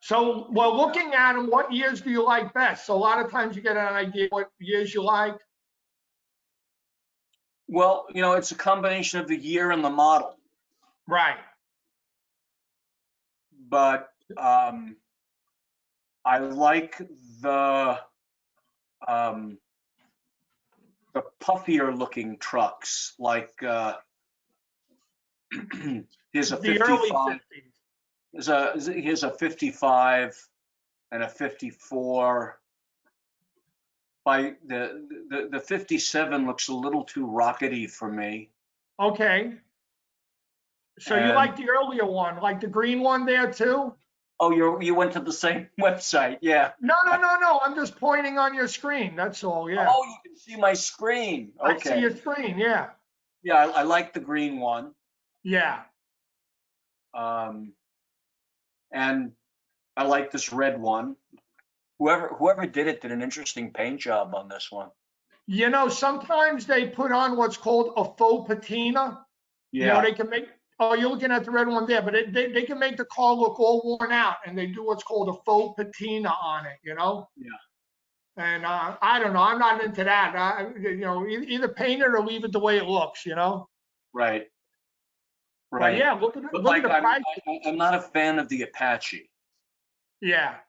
So, well, looking at them, what years do you like best? So a lot of times you get an idea what years you like. Well, you know, it's a combination of the year and the model, Right. but I like the puffier looking trucks, like here's a The early 55. 50s. Here's a 55 and a 54. By the 57 looks a little too rockety for me. Okay. So you And- like the earlier one, like the green one there too? Oh, you went to the same website, yeah. No. I'm just pointing on your screen. That's all. Yeah. Oh, you can see my screen. I see Okay. your screen. Yeah. Yeah, I like the green one. Yeah. And I like this red one. Whoever did it did an interesting paint job on this one. You know, sometimes they put on what's called a faux patina. Yeah. You know, they can make, oh, you're looking at the red one there, but they can make the car look all worn out, and they do what's called a faux patina on it, you know? Yeah. And I don't know, I'm not into that. You know, either paint it or leave it the way it looks, you know? Right. But Right. yeah, look at But the price. I'm not a fan of the Apache. Yeah.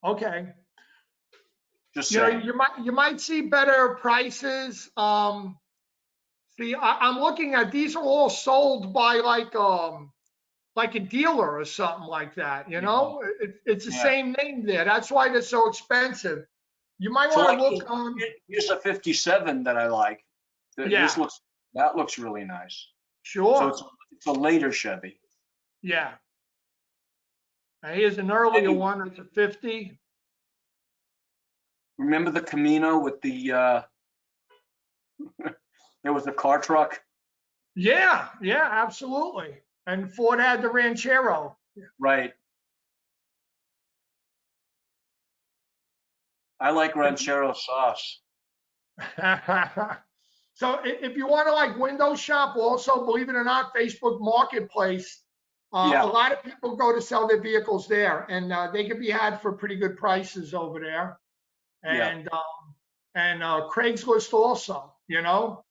Okay. Just You know, saying. you might see better prices. See, I'm looking at, these are all sold by like a dealer or something like that, you know? It's the Yeah. same name there. That's why they're so expensive. You might So want like to look on, here's a 57 that I like. This yeah, looks really nice. So sure, it's a later Chevy. yeah. Now here's an earlier Hey, one, it's a 50. remember the Camino with the there was a car truck? Yeah, yeah, absolutely. And Ford had the Ranchero. Right. I like ranchero sauce. So if you want to like window shop, also, believe it or not, Facebook Marketplace, a Yeah. lot of people go to sell their vehicles there, and they can be had for pretty good prices over there. Yeah. And Craigslist also, you know.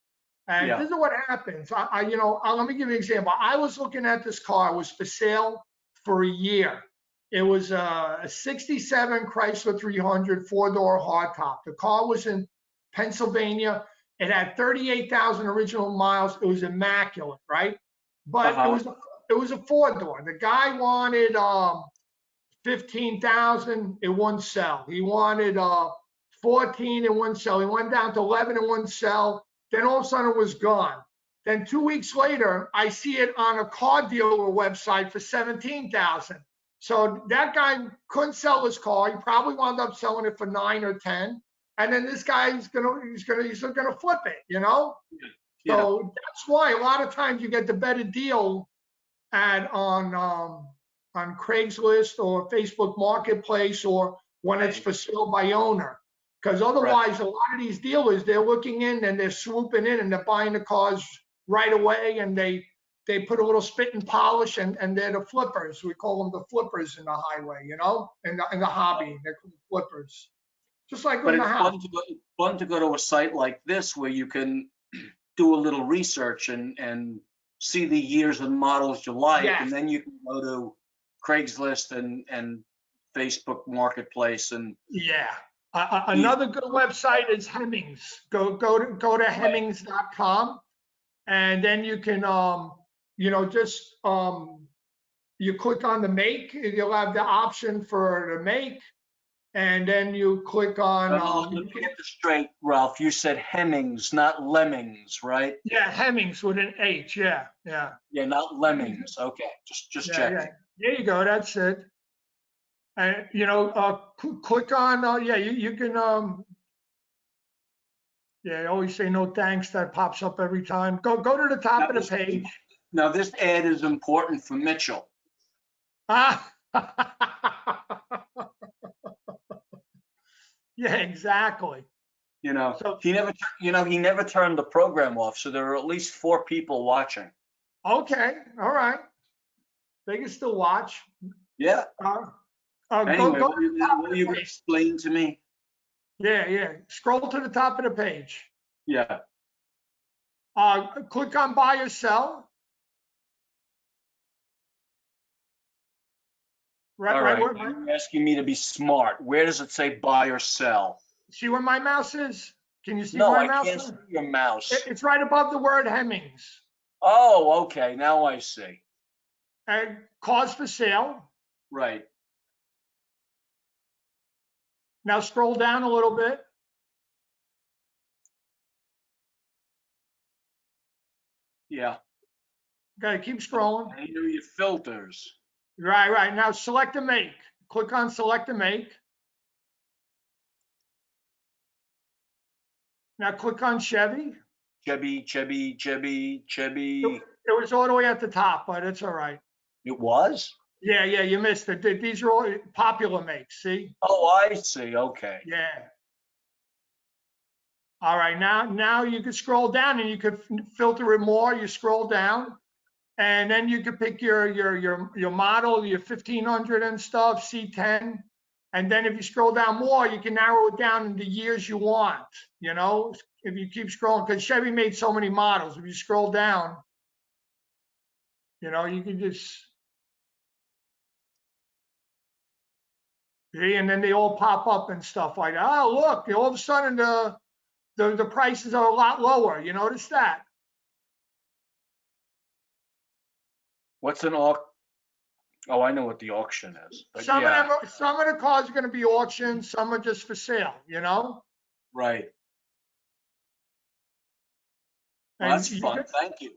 And Yeah. this is what happens. Let me give you an example. I was looking at this car. It was for sale for a year. It was a 67 Chrysler 300 four-door hardtop. The car was in Pennsylvania. It had 38,000 original miles. It was immaculate, right? But Uh-huh. it was a four-door. The guy wanted 15,000. It wouldn't sell. He wanted 14. It wouldn't sell. He went down to 11. It wouldn't sell. Then all of a sudden it was gone. Then 2 weeks later, I see it on a car dealer website for 17,000. So that guy couldn't sell his car. He probably wound up selling it for 9 or 10. And then this guy he's gonna flip it, you know? Yeah. So that's why a lot of times you get the better deal at on Craigslist or Facebook Marketplace, or when it's for sale by owner. Because Right. otherwise, a lot of these dealers, they're looking in and they're swooping in and they're buying the cars right away, and they put a little spit and polish, and they're the flippers. We call them the flippers in the highway, you know, in the hobby, they're called flippers. Just like But in the it's house. fun to go to a site like this where you can do a little research and see the years and models you like, and Yes. then you can go to Craigslist and Facebook Marketplace and Yeah. easy. Another good website is Hemmings. Go to Right. Hemmings.com, and then you can just you click on the make, and you'll have the option for the make, and then you click on Let me get this straight, Ralph. You said Hemmings, not Lemmings, right? yeah, Hemmings with an H. Yeah, yeah, Yeah, not Lemmings. Okay, just yeah, yeah. checking. There you go. That's it. And click on yeah, you can yeah, I always say no thanks. That pops up every time. Go to the top Now of the this, page. now this ad is important for Mitchell. Ah. Yeah, exactly. You know, So, he never turned the program off, so there are at least 4 people watching. okay, all right. They can still watch. Yeah. Uh, Anyway, go to the top what of are the you going to page. explain to me? Yeah, yeah. Scroll to the top of the page. Yeah. Click on buy or sell. All Right right. where, Now you're asking me to be smart. Where does it say buy or sell? see where my mouse is? Can you see No, where my I mouse can't is? see your mouse. It's right above the word Hemmings. Oh, okay. Now I see. Cars for sale. Right. Now scroll down a little bit. Yeah. Okay, keep scrolling. I know your filters. Right, right. Now select a make. Click on select a make. Now click on Chevy. Chevy. It was all the way at the top, but it's all right. It was? Yeah, yeah, you missed it. These are all popular makes, see? Oh, I see. Okay. Yeah. All right, now you can scroll down and you could filter it more. You scroll down, and then you could pick your model, your 1500 and stuff, C10. And then if you scroll down more, you can narrow it down into years you want, you know, if you keep scrolling, because Chevy made so many models. If you scroll down, you can just See, and then they all pop up and stuff like that. Oh, look, all of a sudden the prices are a lot lower. You notice that? What's an auction? Oh, I know what the auction is. But Some yeah, of them, some of the cars are going to be auctioned, some are just for sale, you know? right. Well, And that's fun. Thank you.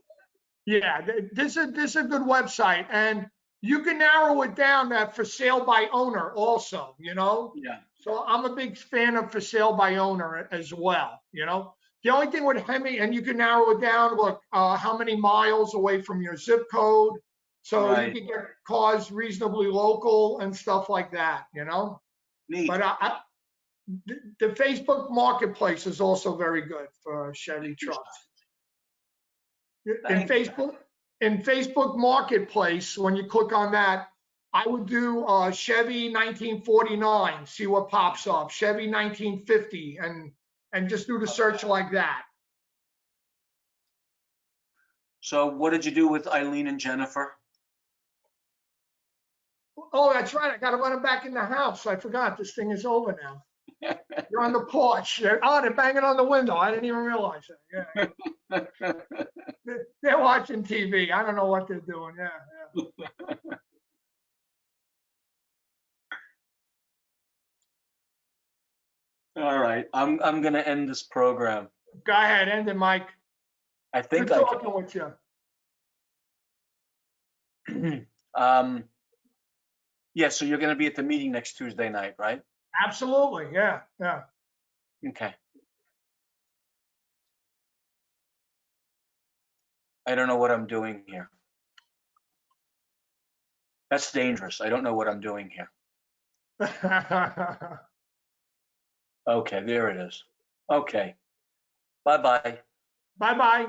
yeah, this is a good website, and you can narrow it down that for sale by owner also, you know? Yeah. So I'm a big fan of for sale by owner as well, you know? The only thing with Hemi, and you can narrow it down, look, how many miles away from your zip code. So you Right. can get cars reasonably local and stuff like that, you know? Neat. But the Facebook Marketplace is also very good for Chevy trucks. Thank you. In Facebook Marketplace, when you click on that, I would do Chevy 1949, see what pops up, Chevy 1950, and just do the search like that. So what did you do with Eileen and Jennifer? Oh, that's right. I got to run them back in the house. I forgot this thing is over now. You're on the porch. They're banging on the window. I didn't even realize that. Yeah. They're watching TV. I don't know what they're doing. Yeah. All right. I'm gonna end this program. Go ahead, end it, Mike. I Good think I talking with you. can. Yeah, so you're gonna be at the meeting next Tuesday night, right? Absolutely. Yeah. Yeah. Okay. I don't know what I'm doing here. That's dangerous. I don't know what I'm doing here. Okay, there it is. Okay. Bye-bye. Bye-bye.